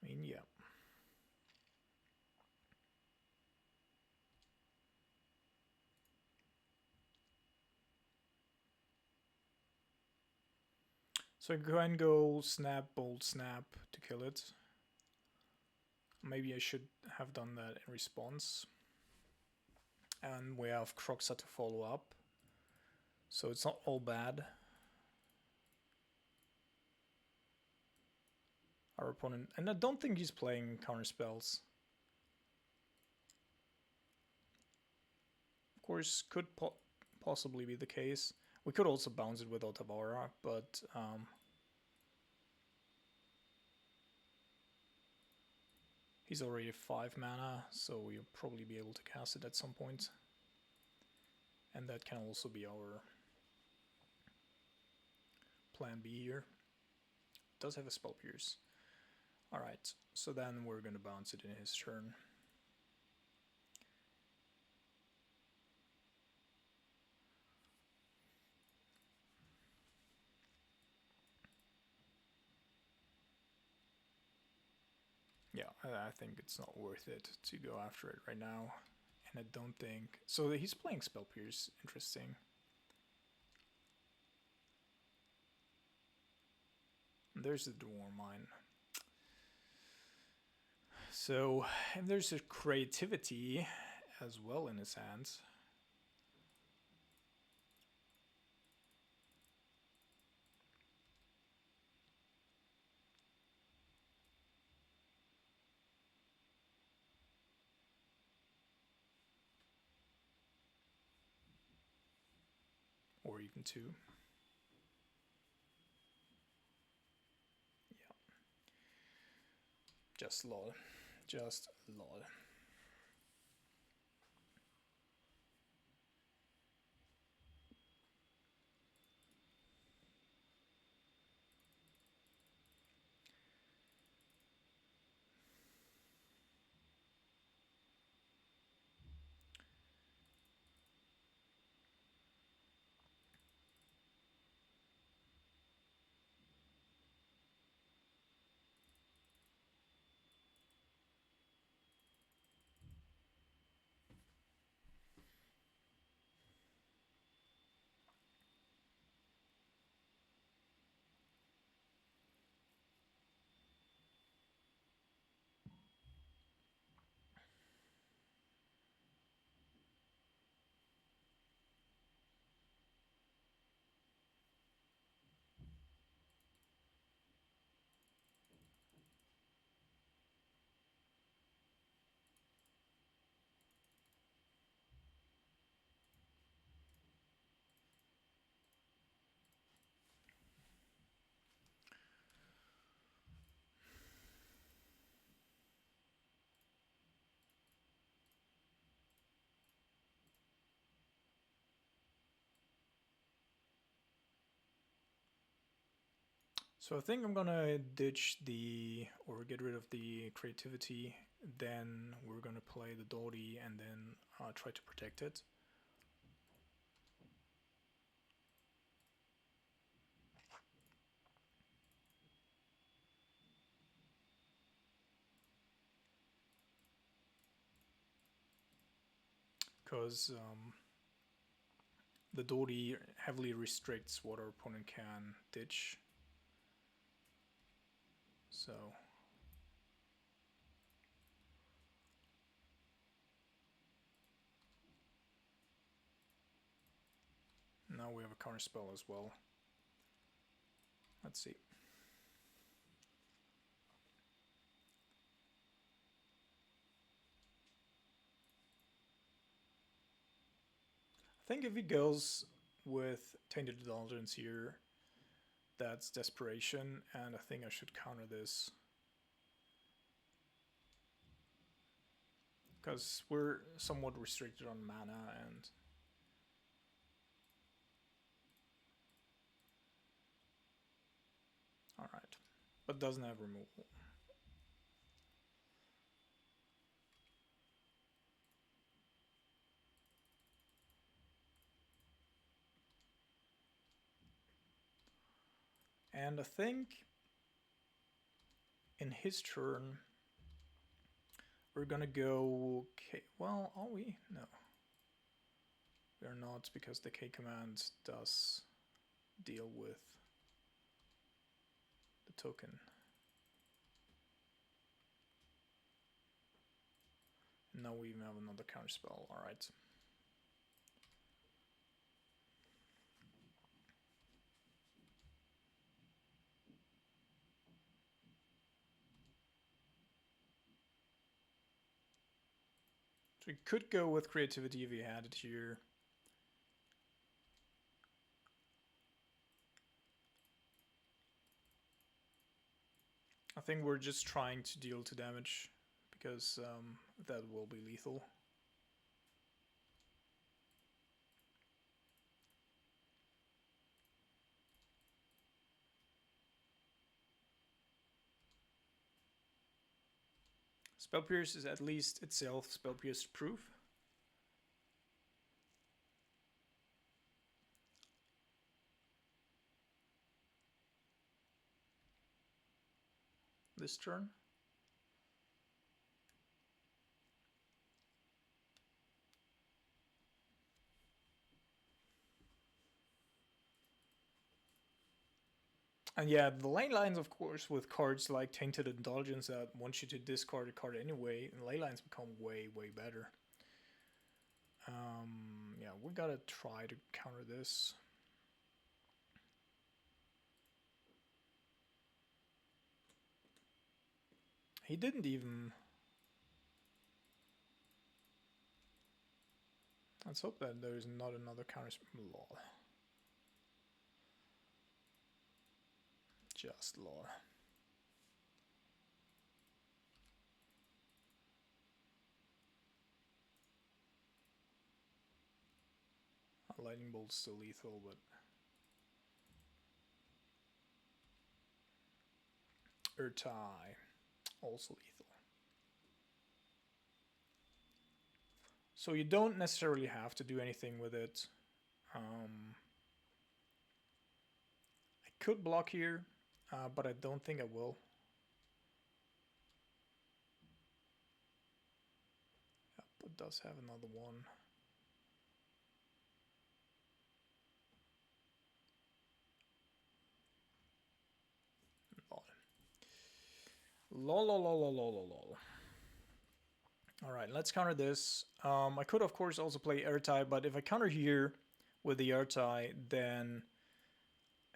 I mean, yeah. So I can go snap, bolt, snap to kill it. Maybe I should have done that in response. And we have Croxa to follow up. So it's not all bad. Our opponent, and I don't think he's playing counter spells. Of course, could possibly be the case. We could also bounce it with Otavara, but he's already 5 mana, so we'll probably be able to cast it at some point. And that can also be our plan B here. It does have a Spell Pierce. Alright, so then we're going to bounce it in his turn. Yeah, I think it's not worth it to go after it right now. And I don't think... So he's playing Spell Pierce. Interesting. And there's the Dwarf Mine. So, and there's a Creativity as well in his hands. Or even 2. Yeah. Just lol. Just lol. So I think I'm gonna ditch the, or get rid of the Creativity then we're gonna play the Dodi and then try to protect it. Because the Dodi heavily restricts what our opponent can ditch. So now we have a counter spell as well. Let's see. I think if he goes with Tainted Indulgence here, that's desperation, and I think I should counter this. Because we're somewhat restricted on mana, and alright. But doesn't have removal. And I think in his turn, we're gonna go K. Well, are we? No. We are not, because the K command does deal with the token. Now we even have another counterspell, alright. So we could go with creativity if we had it here. I think we're just trying to deal 2 damage, because that will be lethal. Spell Pierce is at least itself Spell Pierce proof. This turn. And yeah, the ley lines, of course, with cards like Tainted Indulgence that want you to discard a card anyway, and ley lines become way, way better. Yeah, we gotta try to counter this. He didn't even... Let's hope that there's not another counter... Lol. Just lol. Lightning Bolt's still lethal, but... Murktide, also lethal. So you don't necessarily have to do anything with it. I could block here, but I don't think I will. Yep, it does have another one. Lol. Lol, lol, lol, lol, lol, lol. Alright, let's counter this. I could, of course, also play Murktide, but if I counter here with the Murktide, then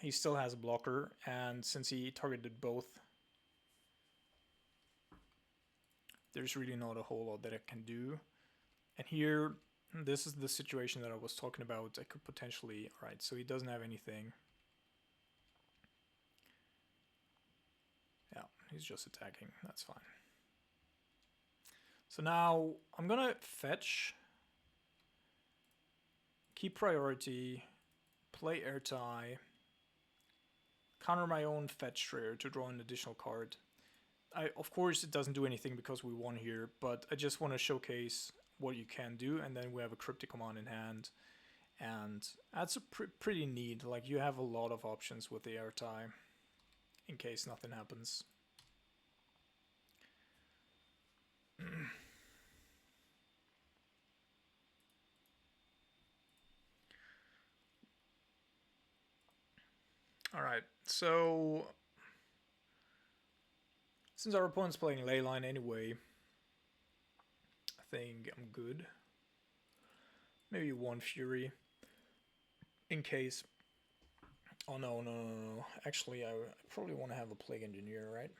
he still has a blocker, and since he targeted both, there's really not a whole lot that I can do. And here, this is the situation that I was talking about. I could potentially... Alright, so he doesn't have anything. Yeah, he's just attacking. That's fine. So now I'm gonna fetch, keep priority, play Murktide, counter my own fetch trigger to draw an additional card. of course, it doesn't do anything because we won here, but I just want to showcase what you can do, and then we have a cryptic command in hand, and that's a pretty neat. Like, you have a lot of options with the airtime in case nothing happens. Alright, so since our opponent's playing Leyline anyway, I think I'm good. Maybe one Fury in case. Oh no. Actually, I probably want to have a Plague Engineer, right?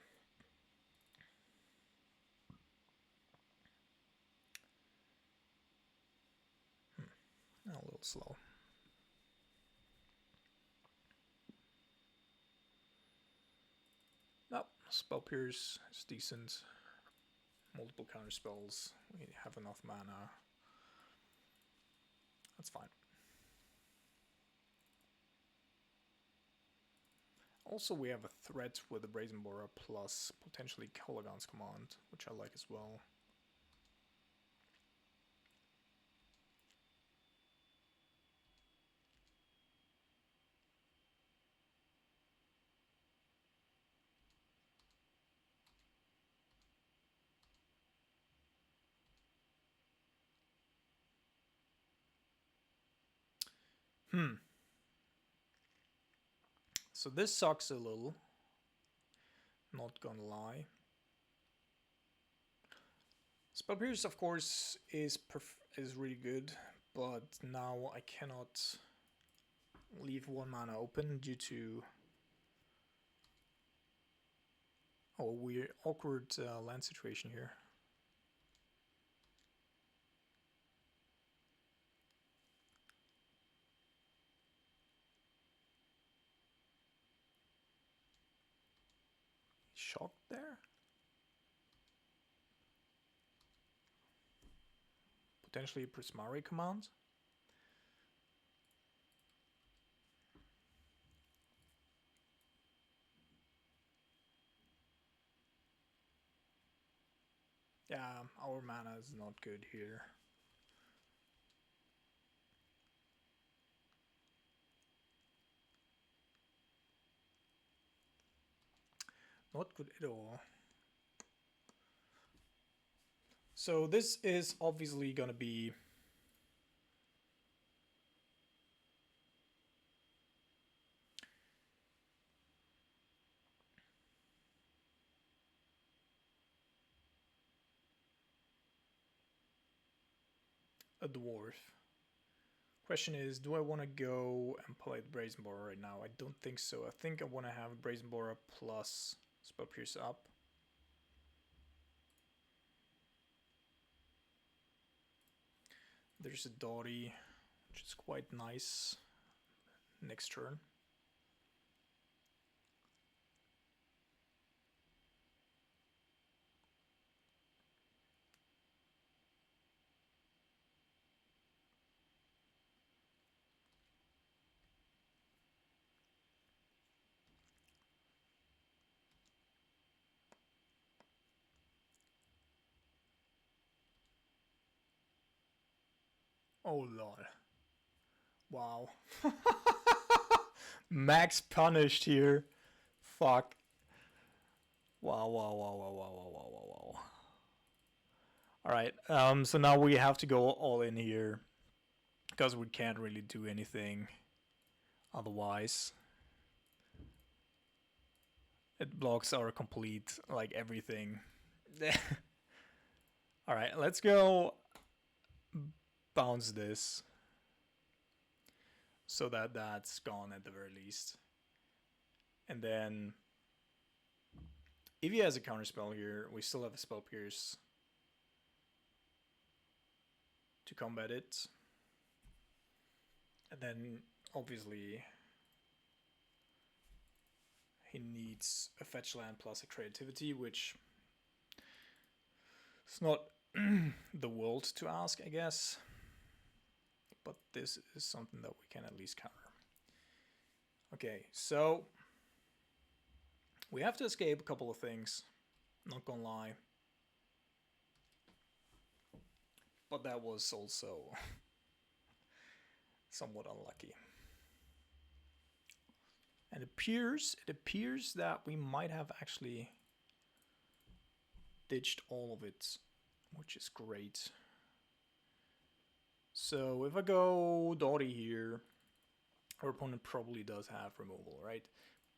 A little slow. No, Spell Pierce is decent. Multiple counter spells. We have enough mana. That's fine. Also, we have a threat with the Brazen Borer plus potentially Kolaghan's Command, which I like as well. So this sucks a little. Not gonna lie. Spell Pierce, of course, is really good, but now I cannot leave one mana open due to a weird, awkward land situation here. Shocked there? Potentially Prismari command? Yeah, our mana is not good here. Not good at all. So this is obviously gonna be a dwarf. Question is, do I want to go and play the Brazen Borer right now? I don't think so. I think I want to have a Brazen Borer plus Spell Pierce up. There's a Dottie, which is quite nice next turn. Oh lord. Wow. Max punished here. Fuck. Wow. Alright, so now we have to go all in here. Because we can't really do anything otherwise. It blocks our complete, like, everything. Alright, let's go bounce this. So that that's gone at the very least. And then if he has a counterspell here, we still have a Spell Pierce to combat it. And then obviously he needs a fetch land plus a creativity, which is not the world to ask, I guess. But this is something that we can at least counter. Okay, so we have to escape a couple of things. Not gonna lie. But that was also somewhat unlucky. And it appears that we might have actually ditched all of it, which is great. So if I go Dotty here, our opponent probably does have removal, right?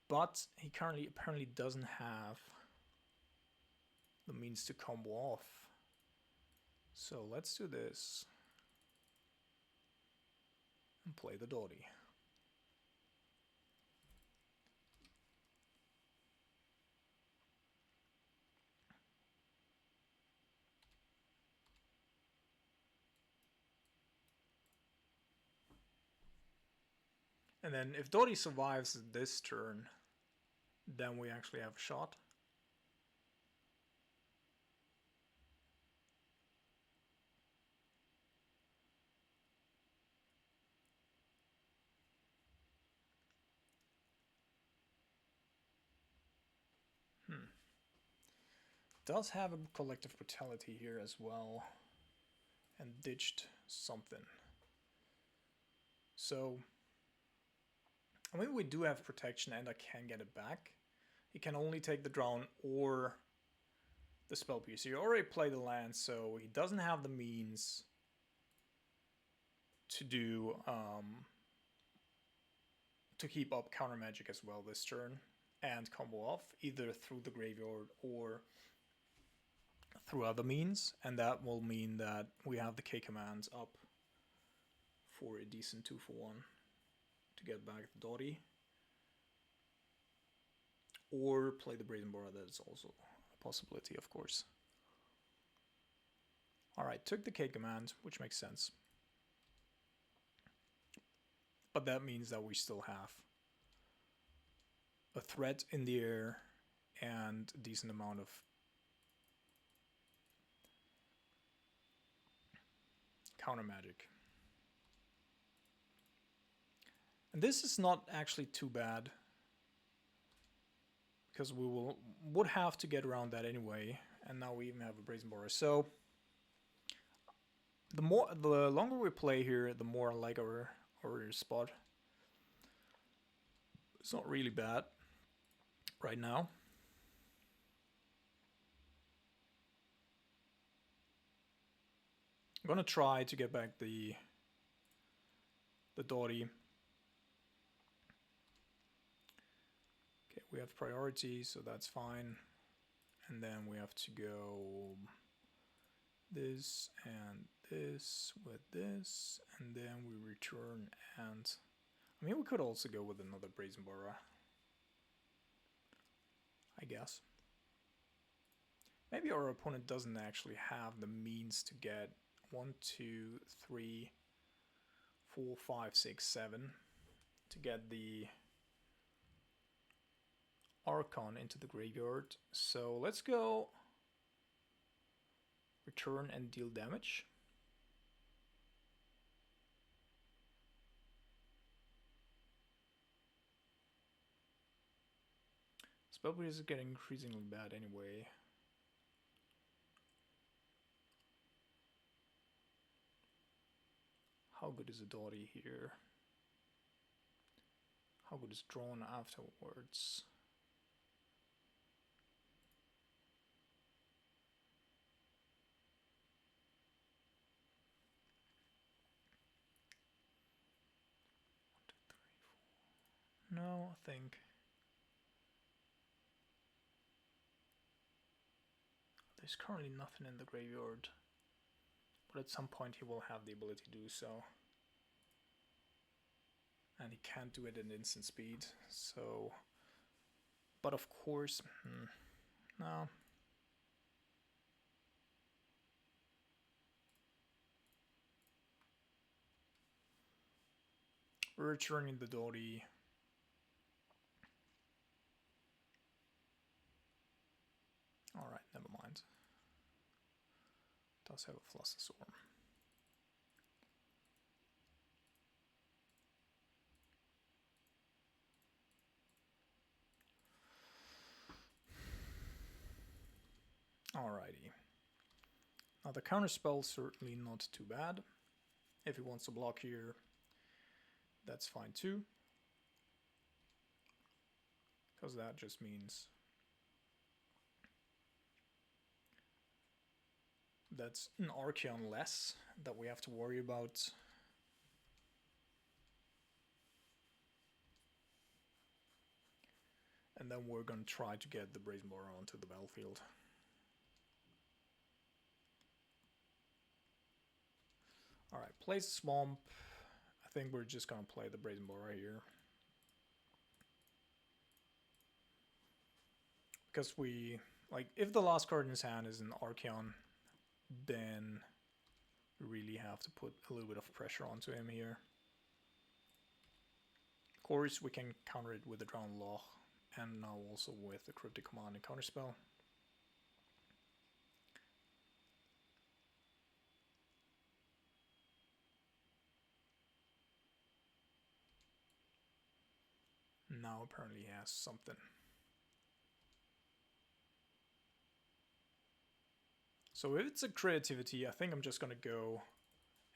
But he currently apparently doesn't have the means to combo off. So let's do this and play the Dotty. And then if Dotty survives this turn, then we actually have a shot. Does have a collective brutality here as well, and ditched something. So, I mean, we do have protection and I can get it back. He can only take the drown or the spell piece. He already played the land, so he doesn't have the means to do to keep up counter magic as well this turn and combo off either through the graveyard or through other means, and that will mean that we have the K commands up for a decent 2-for-1 to get back the Dotty. Or play the Brazen Boar, that's also a possibility, of course. Alright, took the K command, which makes sense. But that means that we still have a threat in the air and a decent amount of counter magic. And this is not actually too bad, because we would have to get around that anyway, and now we even have a Brazen Boar. So the longer we play here, the more I like our spot. It's not really bad right now. I'm gonna try to get back the Dotty. Okay, we have priority, so that's fine. And then we have to go this and this with this, and then we return. And I mean, we could also go with another Brazen Boar, I guess. Maybe our opponent doesn't actually have the means to get 1, 2, 3, 4, 5, 6, 7 to get the Archon into the graveyard. So let's go return and deal damage. Spellbreeze is getting increasingly bad anyway. How good is a Dotty here? How good is drawn afterwards? No, I think there's currently nothing in the graveyard, but at some point he will have the ability to do so. And he can't do it at instant speed, so... But of course... no. We're returning the Dotty. Alright, never mind. Does have a Flusterstorm. Alrighty. Now the counter spell certainly not too bad. If he wants to block here, that's fine too. Because that just means that's an Archeon less that we have to worry about. And then we're going to try to get the Brazen Boar onto the battlefield. Alright, place Swamp. I think we're just going to play the Brazen Boar right here. Because we, like, if the last card in his hand is an Archeon, then we really have to put a little bit of pressure onto him here. Of course, we can counter it with the Drowned Loch, and now also with the Cryptic Command and Counterspell. Now apparently he has something. So if it's a creativity, I think I'm just gonna go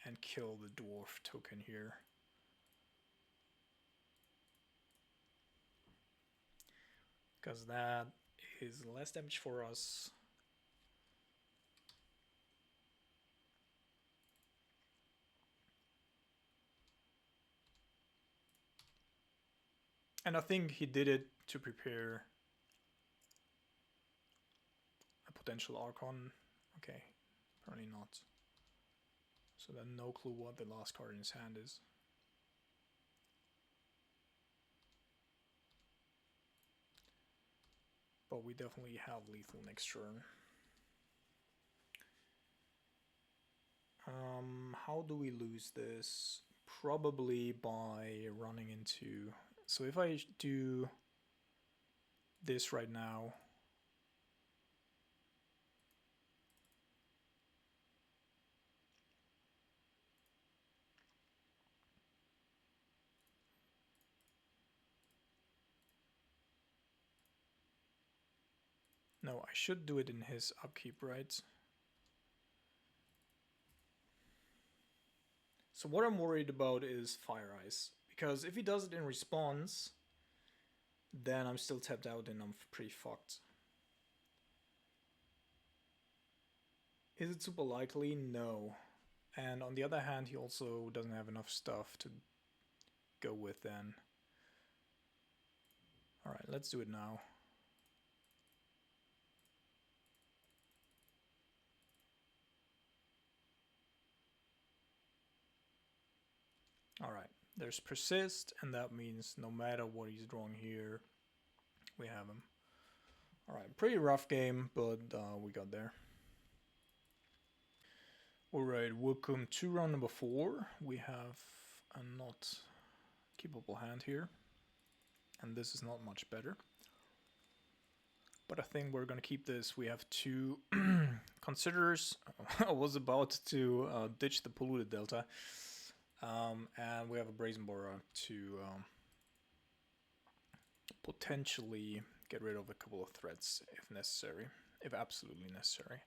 and kill the dwarf token here. Because that is less damage for us. And I think he did it to prepare a potential Archon. Okay, apparently not. So then no clue what the last card in his hand is. But we definitely have lethal next turn. How do we lose this? Probably by running into... So if I do this right now... No, I should do it in his upkeep, right? So what I'm worried about is Fire Ice. Because if he does it in response, then I'm still tapped out and I'm pretty fucked. Is it super likely? No. And on the other hand, he also doesn't have enough stuff to go with then. Alright, let's do it now. Alright, there's Persist, and that means no matter what he's drawing here, we have him. Alright, pretty rough game, but we got there. Alright, welcome to round number 4. We have a not keepable hand here, and this is not much better. But I think we're gonna keep this. We have 2 Considerers. I was about to ditch the Polluted Delta. And we have a Brazen Boar to potentially get rid of a couple of threats if necessary, if absolutely necessary.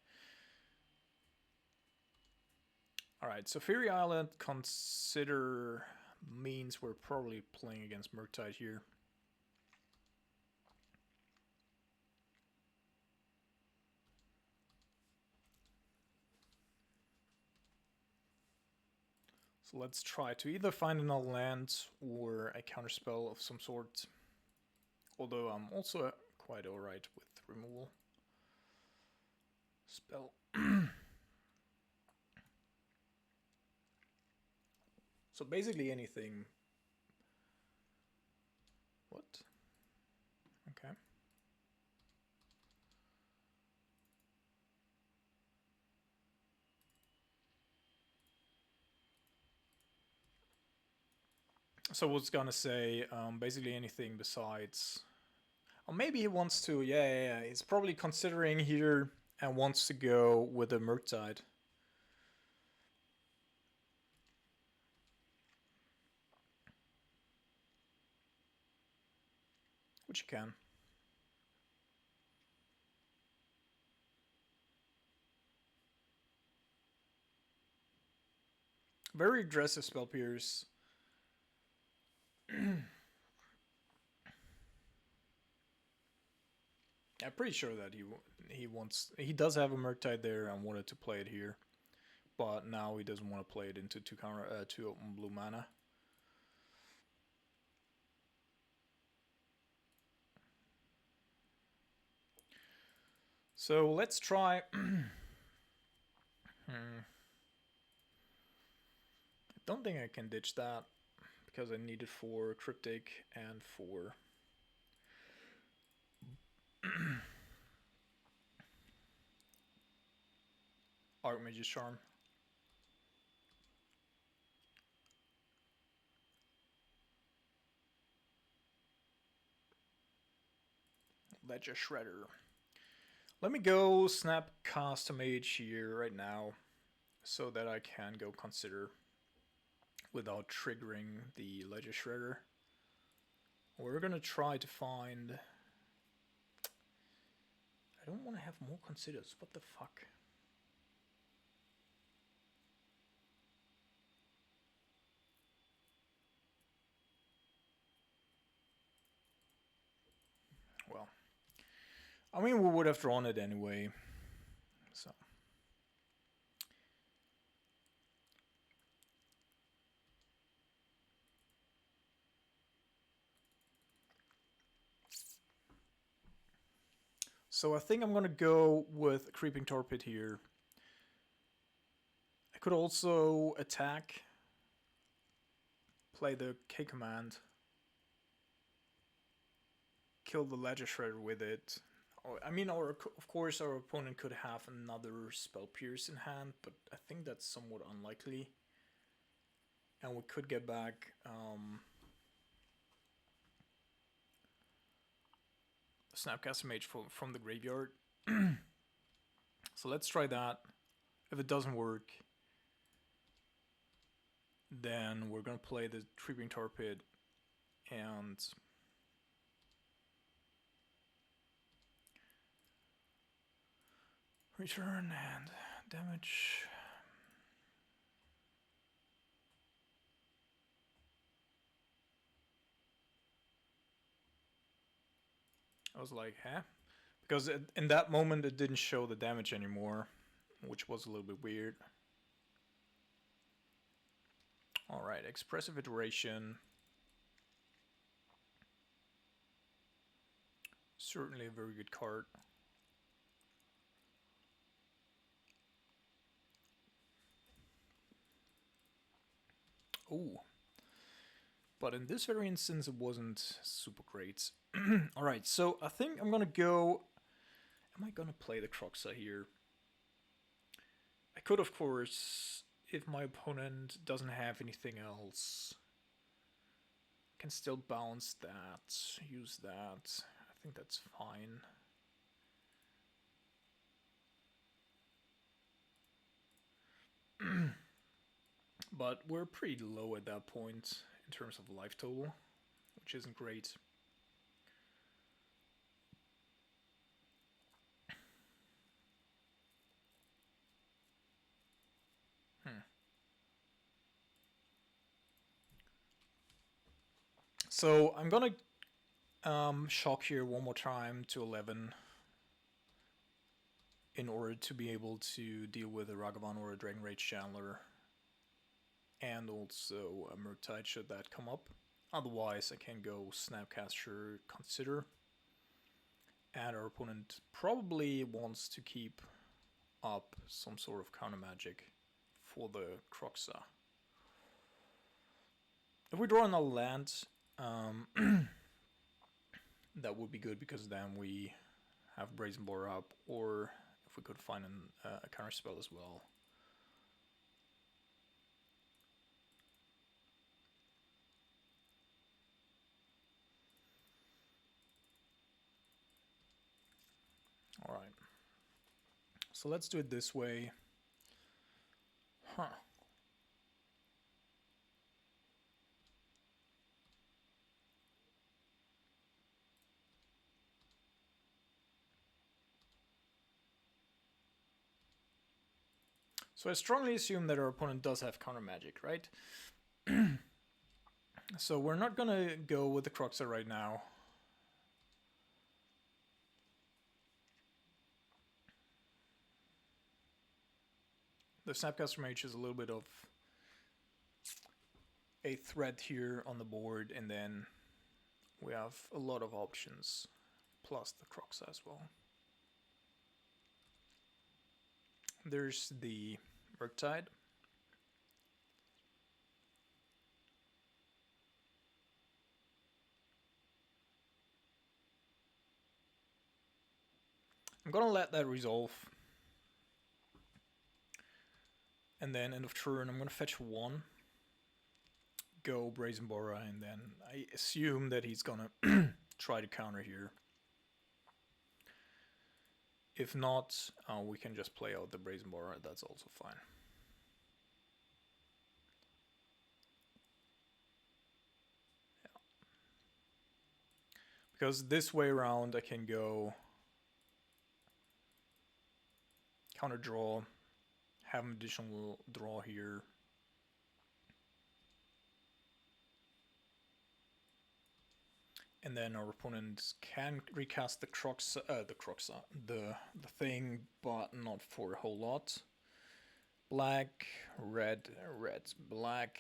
Alright, so Fairy Island Consider means we're probably playing against Murktide here. So let's try to either find another land or a counterspell of some sort. Although I'm also quite alright with removal. Spell. So basically anything. What? Okay. So I was gonna say basically anything besides... Or maybe he wants to, yeah, he's probably considering here and wants to go with a Murktide. Which you can. Very aggressive spell pierce. I'm pretty sure that he does have a Murktide there and wanted to play it here, but now he doesn't want to play it into two open blue mana. So let's try. I don't think I can ditch that because I need it for Cryptic and for Archmage's Charm. Ledger Shredder. Let me go snap cast a mage here right now so that I can go consider without triggering the Ledger Shredder. We're gonna try to find... I don't want to have more considers. What the fuck? Well, I mean, we would have drawn it anyway. So I think I'm gonna go with Creeping Torpid here. I could also attack, play the K command, kill the Ledger Shredder with it. I mean, of course, our opponent could have another Spell Pierce in hand, but I think that's somewhat unlikely. And we could get back Snapcaster Mage from the graveyard. So let's try that. If it doesn't work, then we're gonna play the Creeping Torpid and return and damage. I was like, huh? Because in that moment it didn't show the damage anymore, which was a little bit weird. Alright, Expressive Iteration. Certainly a very good card. Oh. But in this very instance it wasn't super great. Alright, so I think I'm gonna go... Am I gonna play the Croxa here? I could, of course, if my opponent doesn't have anything else, can still bounce that, use that. I think that's fine. But we're pretty low at that point in terms of life total, which isn't great. So I'm gonna shock here one more time to 11 in order to be able to deal with a Ragavan or a Dragon Rage Chandler, and also a Murktide should that come up. Otherwise I can go Snapcaster Consider, and our opponent probably wants to keep up some sort of counter magic for the Croxa. If we draw another land, that would be good because then we have Brazen Boar up, or if we could find a counter spell as well. Alright. So let's do it this way. Huh. So I strongly assume that our opponent does have counter magic, right? So we're not gonna go with the Croxa right now. The Snapcaster Mage is a little bit of a threat here on the board, and then we have a lot of options, plus the Croxa as well. There's the Murktide. I'm gonna let that resolve. And then end of turn, I'm gonna fetch 1. Go Brazen Bora, and then I assume that he's gonna try to counter here. If not, we can just play out the Brazen Bora, that's also fine. Yeah. Because this way around I can go counter draw, have an additional draw here. And then our opponent can recast the the thing, but not for a whole lot. Black, red, red, black.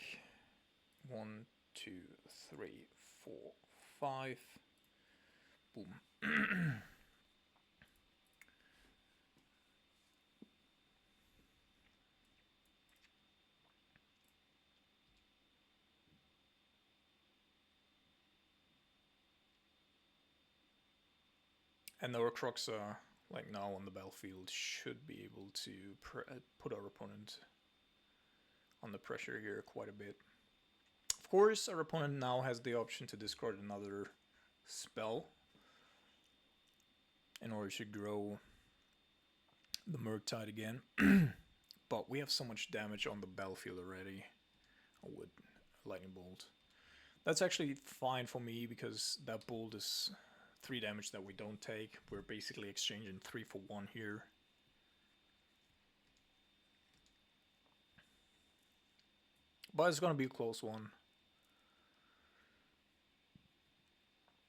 1, 2, 3, 4, 5. Boom. And our Croxa, like now on the battlefield, should be able to put our opponent on the pressure here quite a bit. Of course, our opponent now has the option to discard another spell in order to grow the Murktide again. But we have so much damage on the battlefield already with Lightning Bolt. That's actually fine for me because that bolt is 3 damage that we don't take. We're basically exchanging 3 for 1 here. But it's gonna be a close one.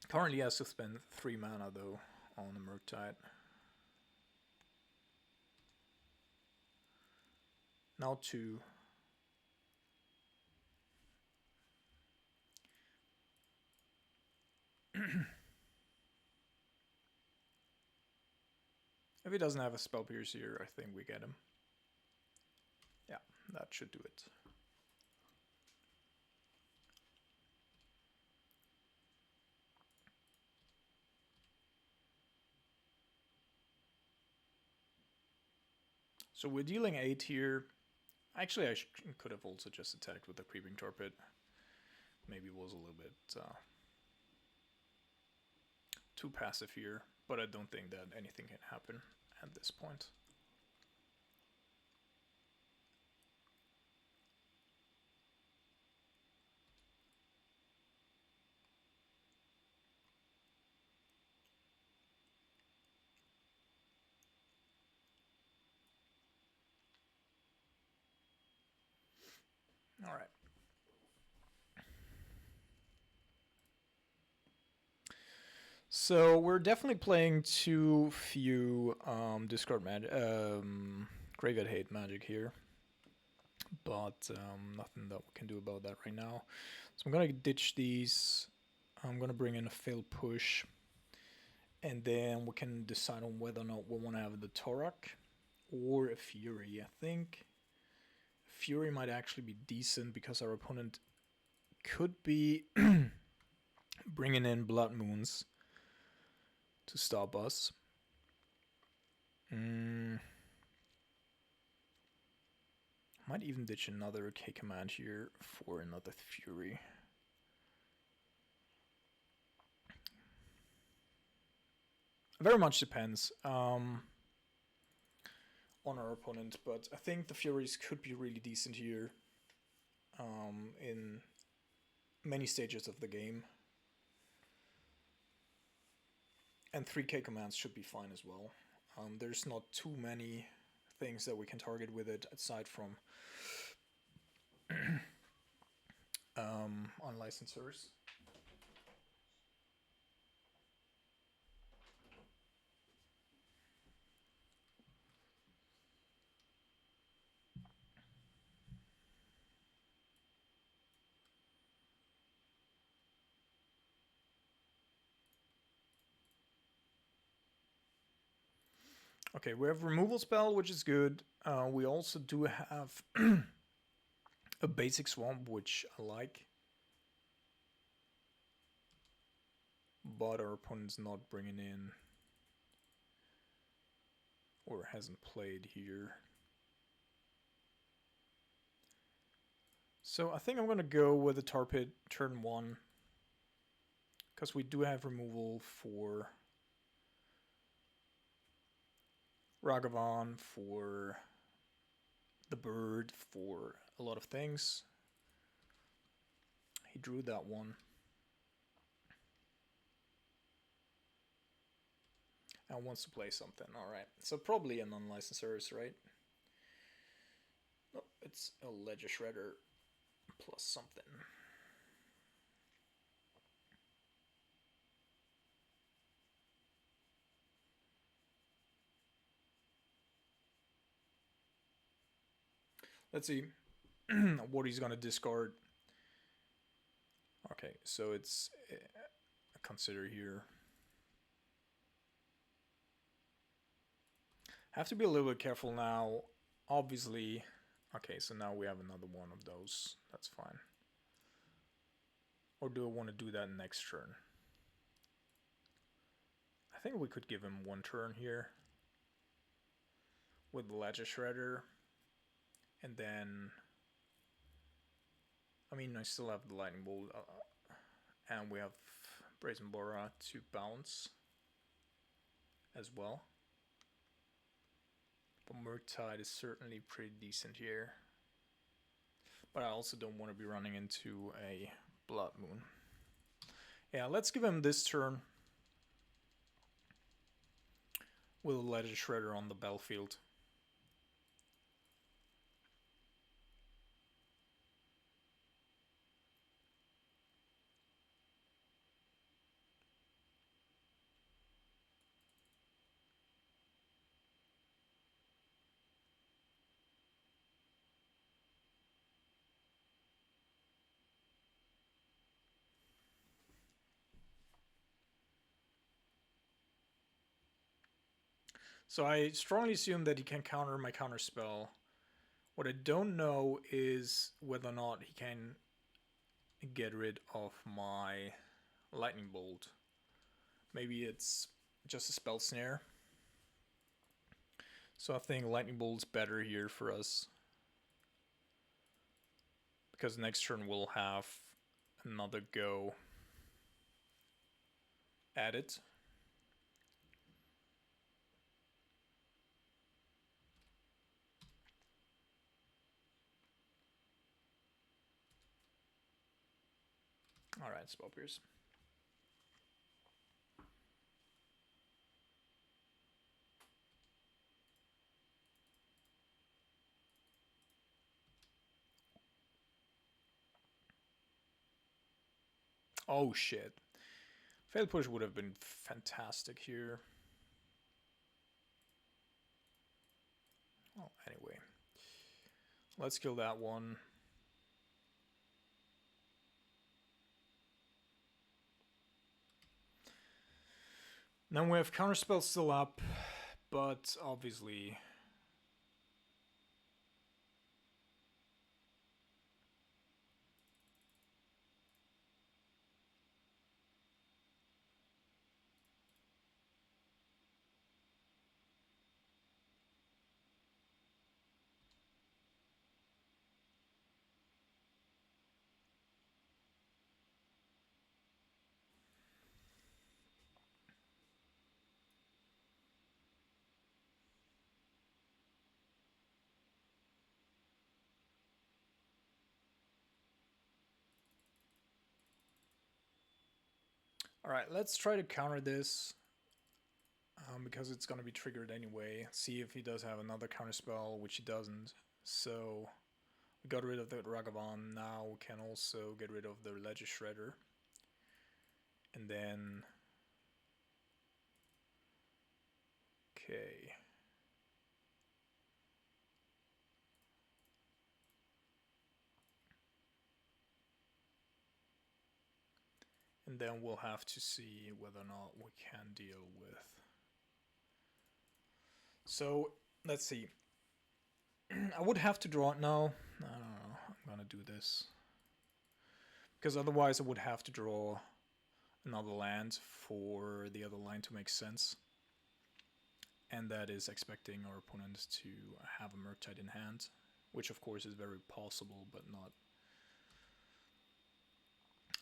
Currently has to spend 3 mana though on the Murktide. Now 2. If he doesn't have a Spell Pierce here, I think we get him. Yeah, that should do it. So we're dealing 8 here. Actually, I could have also just attacked with the Creeping Torpid. Maybe it was a little bit too passive here, but I don't think that anything can happen at this point. All right. So we're definitely playing too few discard magic, graveyard hate magic here, but nothing that we can do about that right now. So I'm gonna ditch these. I'm gonna bring in a failed push, and then we can decide on whether or not we want to have the Torak or a Fury. I think Fury might actually be decent because our opponent could be bringing in Blood Moons to stop us. Might even ditch another K command here for another Fury. Very much depends on our opponent, but I think the Furies could be really decent here in many stages of the game. And 3K commands should be fine as well. There's not too many things that we can target with it aside from unlicensors. Okay, we have removal spell, which is good. We also do have a basic swamp, which I like. But our opponent's not bringing in, or hasn't played here. So I think I'm going to go with the Tar Pit turn 1. Because we do have removal for Ragavan, for the bird, for a lot of things. He drew that one. And wants to play something. Alright. So probably a non-licensors, right? No, it's a Ledger Shredder plus something. Let's see what he's gonna discard. Okay, so it's consider here. Have to be a little bit careful now. Obviously, okay, so now we have another one of those. That's fine. Or do I want to do that next turn? I think we could give him one turn here with the Ledger Shredder. And then, I mean, I still have the Lightning Bolt. And we have Brazen Bora to bounce as well. But Murktide is certainly pretty decent here. But I also don't want to be running into a Blood Moon. Yeah, let's give him this turn with a Ledger Shredder on the battlefield. So I strongly assume that he can counter my counter spell. What I don't know is whether or not he can get rid of my Lightning Bolt. Maybe it's just a spell snare. So I think Lightning Bolt's better here for us. Because next turn we'll have another go at it. Alright, Spell Pierce. Oh shit. Failed Push would have been fantastic here. Oh, anyway. Let's kill that one. Now we have Counterspell still up, but obviously... Alright, let's try to counter this. because it's going to be triggered anyway. See if he does have another counterspell, which he doesn't. So we got rid of the Ragavan. Now we can also get rid of the Ledger Shredder. And then... Okay. And then we'll have to see whether or not we can deal with. So, let's see. I would have to draw it now. I don't know. I'm gonna do this. Because otherwise I would have to draw another land for the other line to make sense. And that is expecting our opponent to have a Murktide in hand. Which of course is very possible, but not...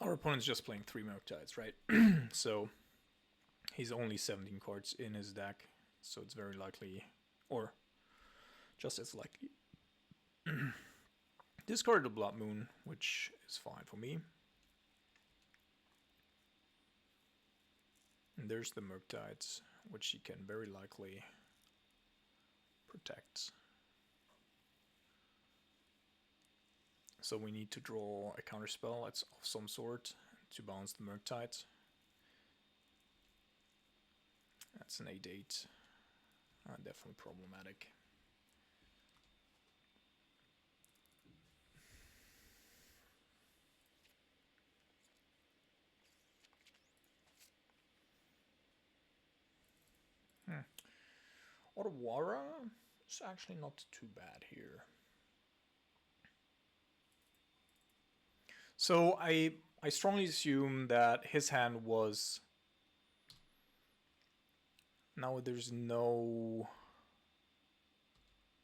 Our opponent's just playing 3 Murktides, right? So he's only 17 cards in his deck, so it's very likely, or just as likely. Discard the Blood Moon, which is fine for me. And there's the Murktides, which he can very likely protect. So we need to draw a counterspell of some sort to bounce the Murktide. That's an 8/8. Definitely problematic. Otawara is actually not too bad here. So I strongly assume that his hand was... Now there's no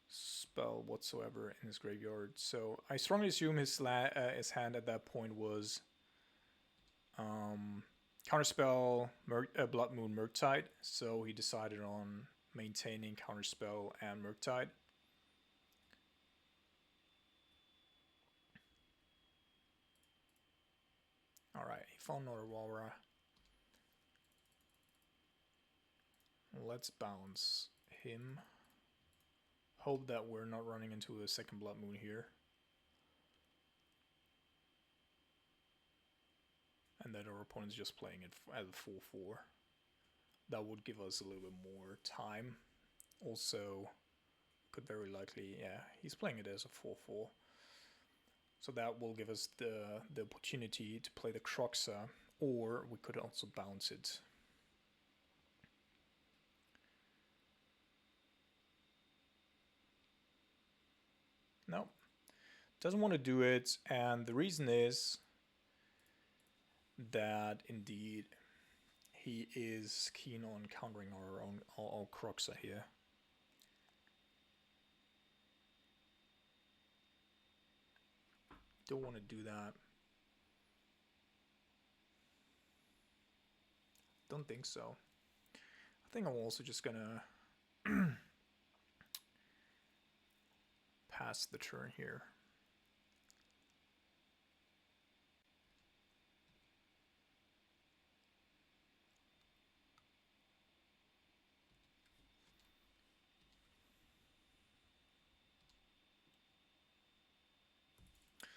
spell whatsoever in his graveyard. So I strongly assume his hand at that point was counterspell Blood Moon Murktide. So he decided on maintaining counterspell and Murktide. Alright, he found Otawara. Let's bounce him. Hope that we're not running into a second Blood Moon here. And that our opponent's just playing it as a 4/4. That would give us a little bit more time. Also, could very likely, yeah, he's playing it as a 4/4. So that will give us the opportunity to play the Croxa, or we could also bounce it. No, doesn't want to do it, and the reason is that indeed he is keen on countering our Croxa here. Don't want to do that. Don't think so. I think I'm also just gonna pass the turn here.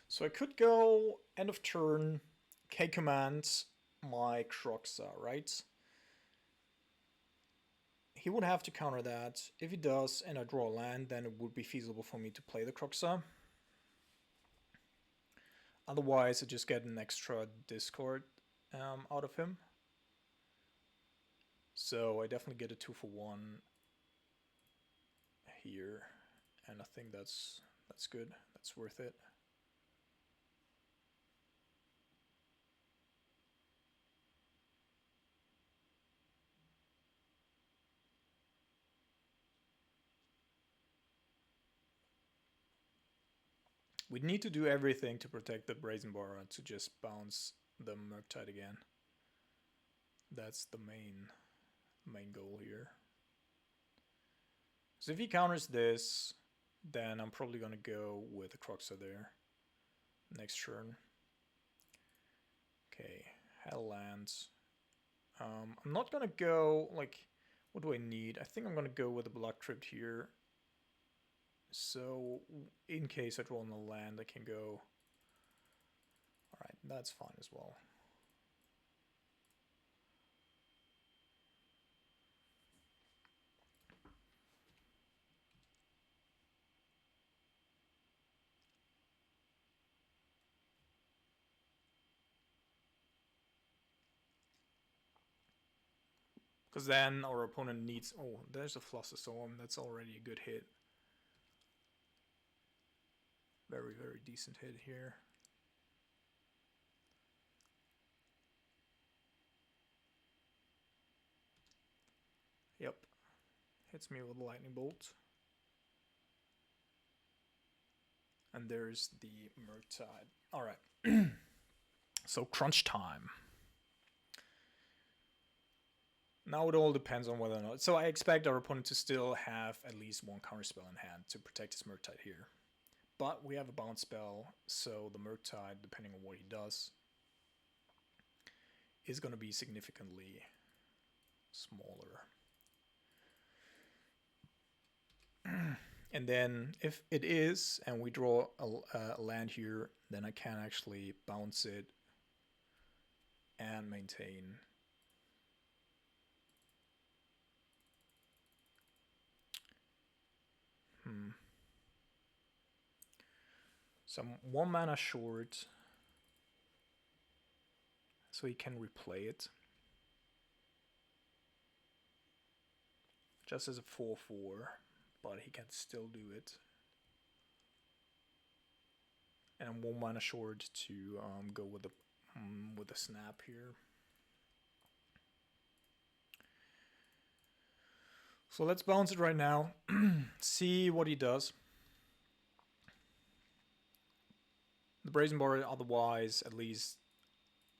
So I could go end of turn, K command my Croxa, right? He would have to counter that. If he does and I draw a land, then it would be feasible for me to play the Croxa. Otherwise, I just get an extra discard out of him. So I definitely get a 2-for-1 here, and I think that's good. That's worth it. We need to do everything to protect the Brazen Bara to just bounce the Murktide again. That's the main goal here. So if he counters this, then I'm probably gonna go with the Croxa there. Next turn. Okay, Hell lands. I'm not gonna go like What do I need? I think I'm gonna go with the block crypt here. So in case I draw on the land, I can go. All right, that's fine as well. Because then our opponent needs... Oh, there's a Flossosaurus. That's already a good hit. Very, very decent hit here. Yep. Hits me with a lightning bolt. And there's the Murktide. Alright. So crunch time. Now it all depends on whether or not... So I expect our opponent to still have at least one counterspell in hand to protect his Murktide here. But we have a bounce spell, so the Murktide, depending on what he does, is going to be significantly smaller. And then if it is, and we draw a land here, then I can actually bounce it and maintain. So I'm 1 mana short, so he can replay it. Just as a 4/4, but he can still do it. And I'm 1 mana short to go with the snap here. So let's bounce it right now. See what he does. The Brazen Bar otherwise at least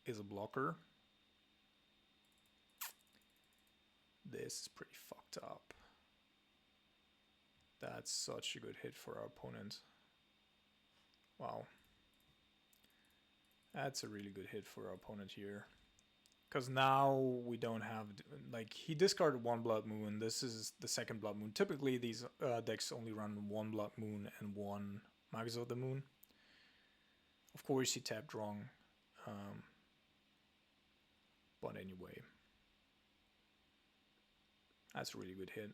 is a blocker. This is pretty fucked up. That's such a good hit for our opponent. Wow. That's a really good hit for our opponent here. Because now we don't have... Like, he discarded 1 Blood Moon. This is the 2nd Blood Moon. Typically, these decks only run 1 Blood Moon and 1 Magus of the Moon. Of course, he tapped wrong. But anyway. That's a really good hit.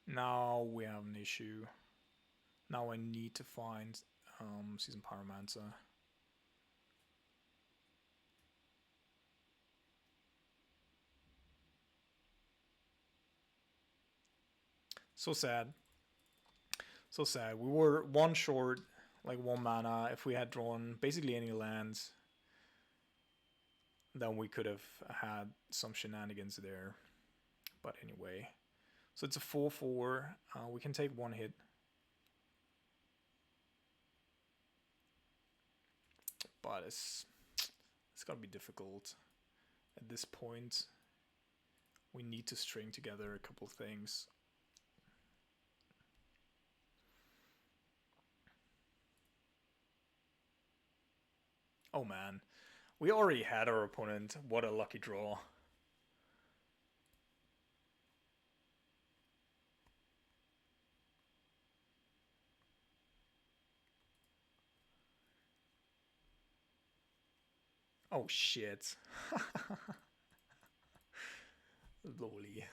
Now we have an issue. Now I need to find Seasoned Pyromancer. So sad. So sad. We were 1 short, like 1 mana. If we had drawn basically any lands, then we could have had some shenanigans there. But anyway. So it's a 4/4. We can take 1 hit. But it's gonna be difficult at this point. We need to string together a couple things. Oh man, we already had our opponent. What a lucky draw. Oh shit. Loli.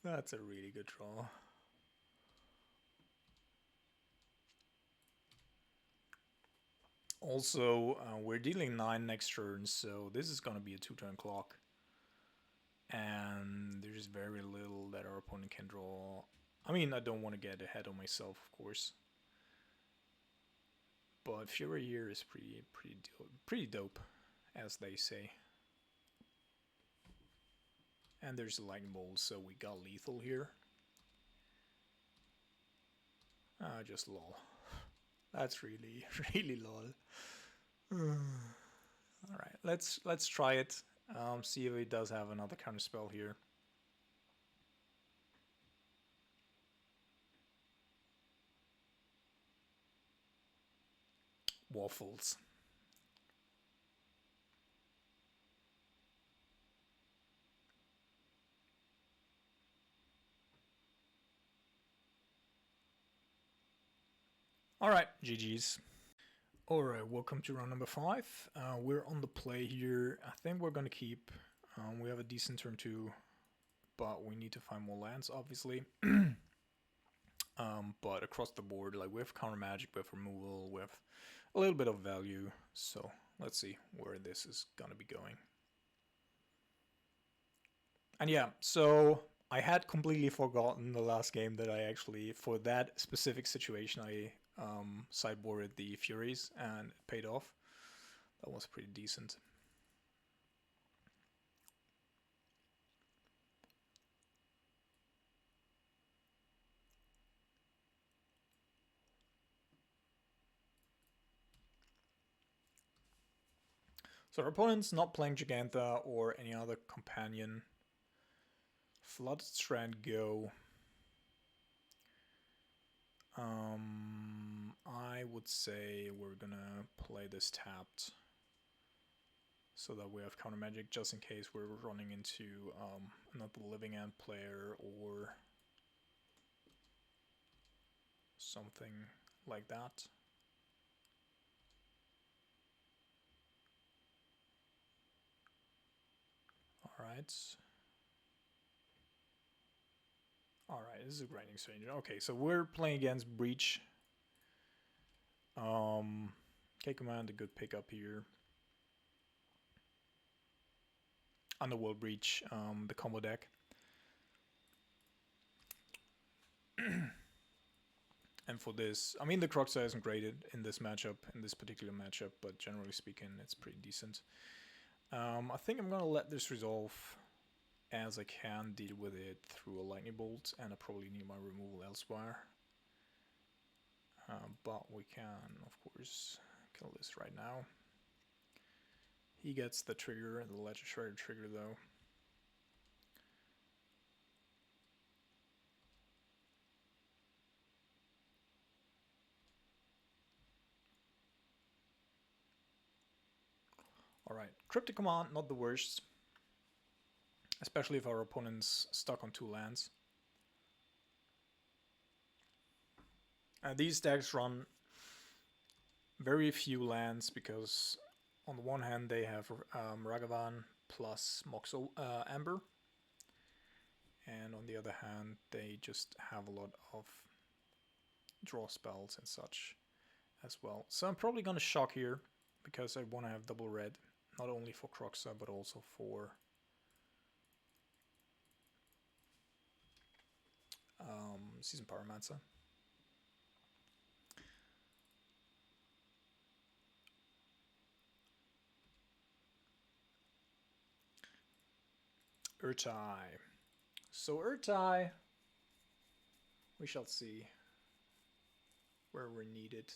That's a really good draw. Also, we're dealing 9 next turn, so this is gonna be a 2-turn clock. And there's very little that our opponent can draw. I mean, I don't want to get ahead of myself, of course. But Fury here is pretty dope, as they say. And there's a lightning bolt, so we got lethal here. Just lol. That's really, really lol. Alright, let's try it. See if he does have another counter spell here. Waffles. Alright, GG's. Alright, welcome to round number 5. We're on the play here. I think we're gonna keep. We have a decent turn 2, but we need to find more lands, obviously. But across the board, like, we have counter magic, we have removal, we have a little bit of value. So let's see where this is gonna be going. And yeah, so I had completely forgotten the last game that I actually, for that specific situation, I sideboarded the Furies and it paid off. That was pretty decent. So our opponent's not playing Gigantha or any other companion. Flooded Strand go. I would say we're gonna play this tapped so that we have counter magic just in case we're running into another living end player or something like that. Alright. Alright, this is a grinding stranger. Okay, so we're playing against Breach. K-Command, a good pickup here. Underworld Breach, the combo deck. And for this, I mean, the Croxa isn't graded in this matchup, in this particular matchup, but generally speaking, it's pretty decent. I think I'm gonna let this resolve as I can, deal with it through a lightning bolt, and I probably need my removal elsewhere. But we can, of course, kill this right now. He gets the trigger, the Ledger Shredder trigger, though. Alright, Cryptic Command, not the worst. Especially if our opponent's stuck on 2 lands. These decks run very few lands because on the one hand they have Ragavan plus Moxo Amber, and on the other hand they just have a lot of draw spells and such as well. So I'm probably gonna shock here because I want to have double red, not only for Croxa but also for Season Pyromancer. Murktide. So Murktide, we shall see where we're needed.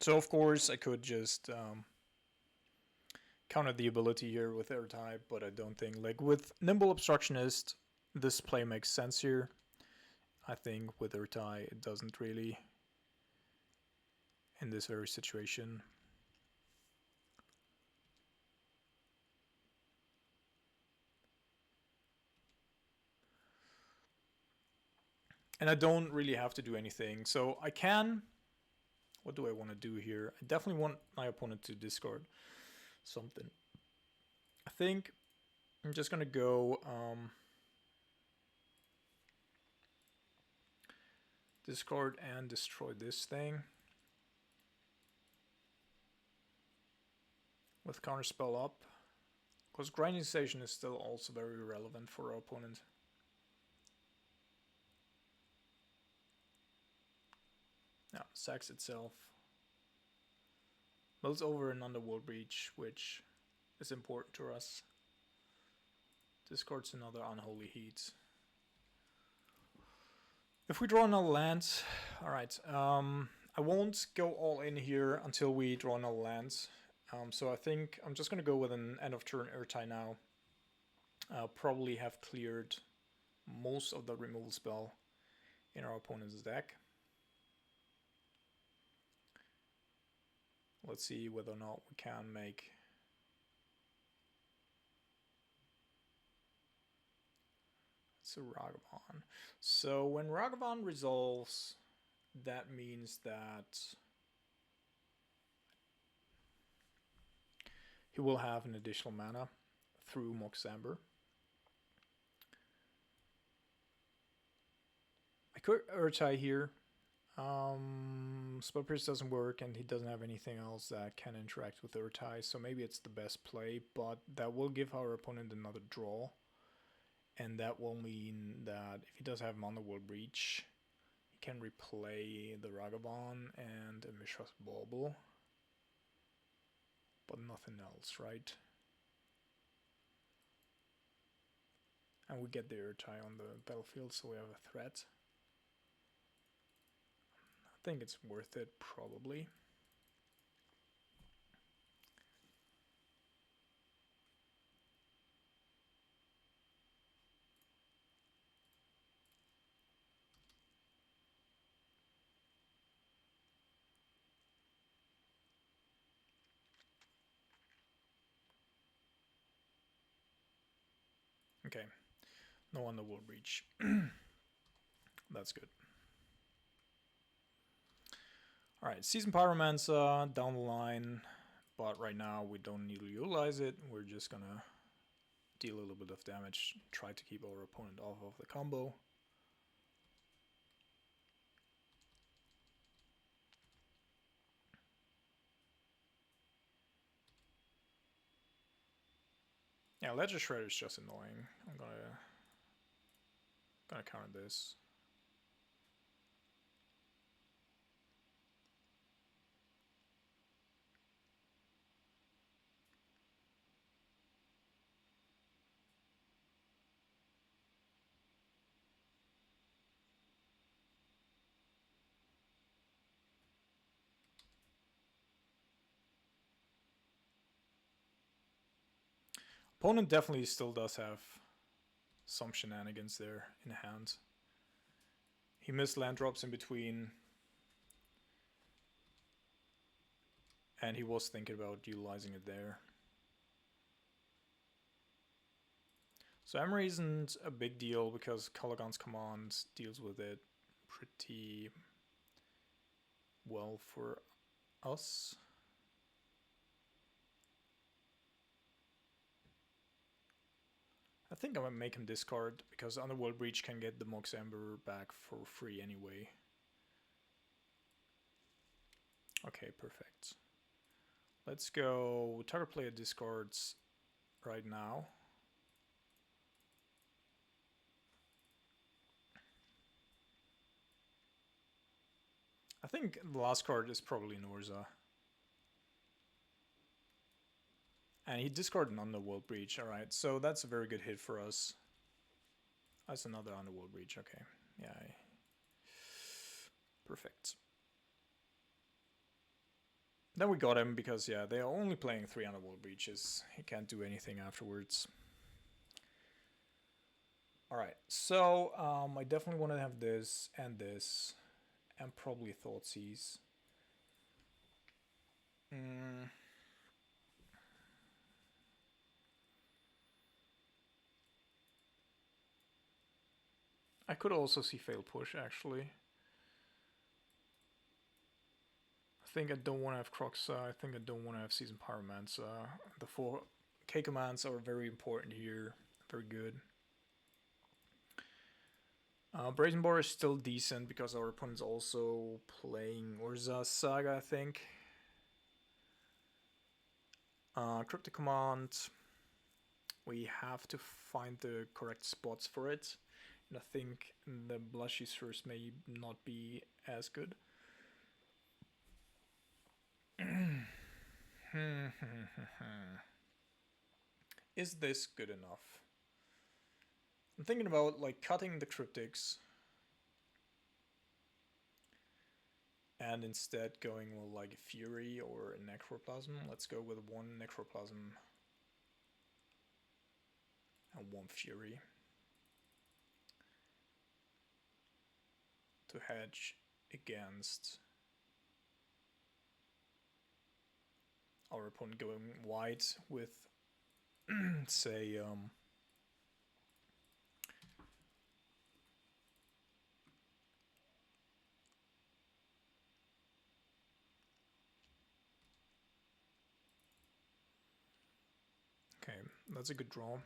So of course I could just counter the ability here with Murktide, but I don't think, like, with Nimble Obstructionist, this play makes sense here. I think with Murktide it doesn't really in this very situation. And I don't really have to do anything, so I can. What do I want to do here? I definitely want my opponent to discard something. I think I'm just gonna go discard and destroy this thing with counterspell up, because grinding station is still also very relevant for our opponent. Now, sacks itself. Builds over an Underworld Breach, which is important to us. Discards another Unholy Heat. If we draw another land, alright, I won't go all in here until we draw another land. So I think I'm just going to go with an end of turn Murktide now. Probably have cleared most of the removal spell in our opponent's deck. Let's see whether or not we can make to Ragavan. So when Ragavan resolves, that means that he will have an additional mana through Moxamber. I could Urtai here. Spell Pierce doesn't work, and he doesn't have anything else that can interact with Urtai, so maybe it's the best play, but that will give our opponent another draw. And that will mean that if he does have Underworld Breach, he can replay the Ragavan and a Mishra's Bauble. But nothing else, right? And we get the Urtai on the battlefield, so we have a threat. I think it's worth it, probably. Okay, no Underworld Breach. That's good. Alright, Season Pyromancer down the line, but right now we don't need to utilize it. We're just gonna deal a little bit of damage, try to keep our opponent off of the combo. Yeah, Ledger Shredder is just annoying. I'm gonna counter this. Opponent definitely still does have some shenanigans there in hand. He missed land drops in between, and he was thinking about utilizing it there. So Emery isn't a big deal because Cologon's command deals with it pretty well for us. I think I'm gonna make him discard because Underworld Breach can get the Moxamber back for free anyway. Okay, perfect. Let's go. Target player discards right now. I think the last card is probably Norza. And he discarded an Underworld Breach, alright, so that's a very good hit for us. That's another Underworld Breach, okay. Yeah. Perfect. Then we got him because, yeah, they are only playing 3 Underworld Breaches. He can't do anything afterwards. Alright, so I definitely want to have this, and probably Thoughtseize. I could also see Fail Push, actually. I think I don't want to have Croxa. I think I don't want to have Season Pyromancer. The 4 K commands are very important here. Very good. Brazen Boar is still decent because our opponent's also playing Urza Saga, I think. Cryptic Command. We have to find the correct spots for it. And I think the Blushy Source may not be as good. Is this good enough? I'm thinking about like cutting the cryptics and instead going with like a Fury or a Necroplasm. Let's go with 1 Necroplasm and 1 Fury to hedge against our opponent going wide with say That's a good draw.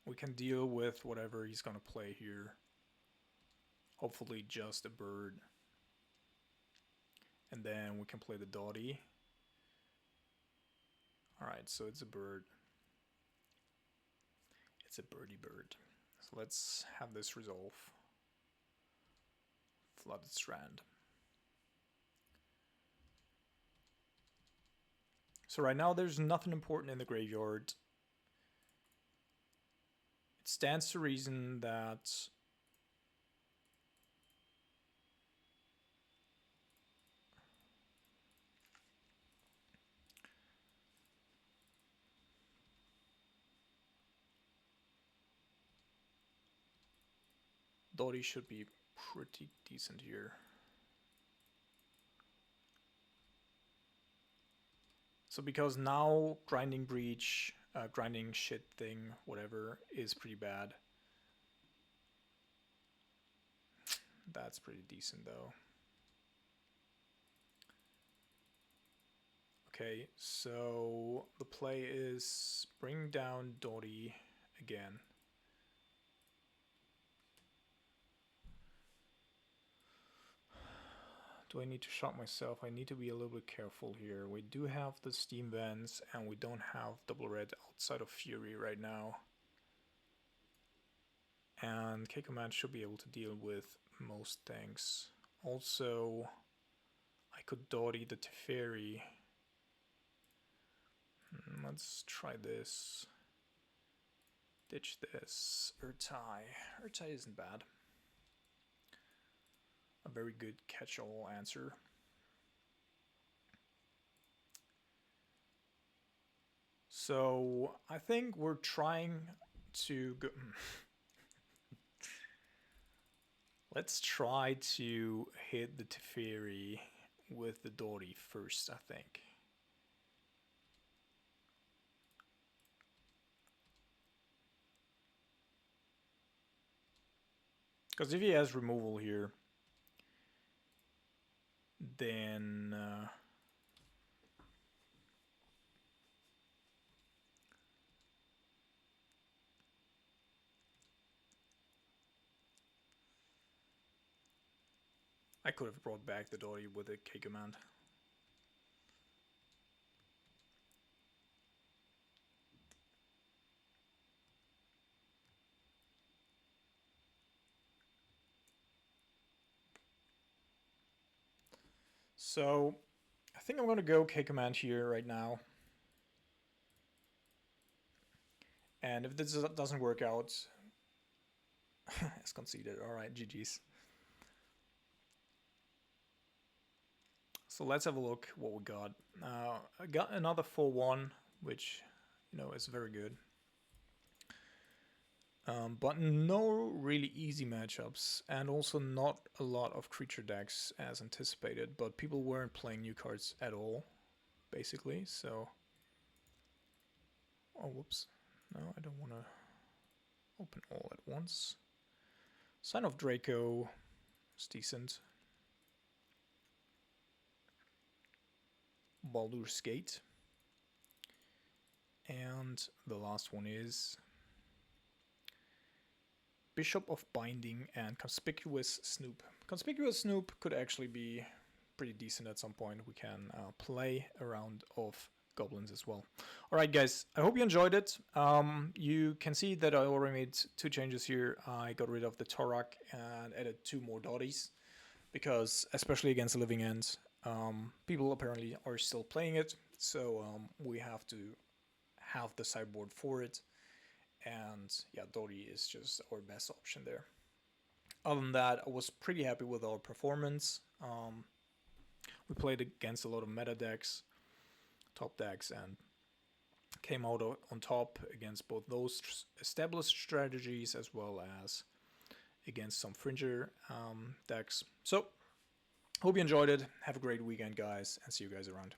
We can deal with whatever he's gonna play here. Hopefully just a bird. And then we can play the Dottie. Alright, so it's a bird. It's a birdie bird. So let's have this resolve. Flooded Strand. So right now there's nothing important in the graveyard. It stands to reason that Dottie should be pretty decent here. So because now grinding breach, grinding shit thing, whatever, is pretty bad. That's pretty decent though. Okay, so the play is bring down Dottie again. Do I need to shot myself? I need to be a little bit careful here. We do have the Steam Vents and we don't have double red outside of Fury right now. And K-Command should be able to deal with most things. Also, I could Dottie the Teferi. Let's try this. Ditch this. Urtai isn't bad. A very good catch-all answer. So I think we're trying to go. Let's try to hit the Teferi with the Dottie first, I think. Because if he has removal here, then I could have brought back the Dottie with a K-Command. So I think I'm going to go K-Command here right now. And if this doesn't work out, as conceded. Alright, GG's. So let's have a look what we got. I got another 4-1, which, you know, is very good. But no really easy matchups, and also not a lot of creature decks as anticipated, but people weren't playing new cards at all, basically, so... Oh, whoops. No, I don't want to open all at once. Sign of Draco is decent. Baldur's Gate. And the last one is Bishop of Binding and Conspicuous Snoop. Conspicuous Snoop could actually be pretty decent at some point. We can play a round of goblins as well. Alright guys, I hope you enjoyed it. You can see that I already made 2 changes here. I got rid of the Torak and added 2 more Dotties, because especially against the Living End, people apparently are still playing it, so we have to have the sideboard for it. And yeah, Dottie is just our best option there. Other than that, I was pretty happy with our performance. We played against a lot of meta decks, top decks, and came out on top against both those established strategies as well as against some fringer decks. So, hope you enjoyed it. Have a great weekend, guys, and see you guys around.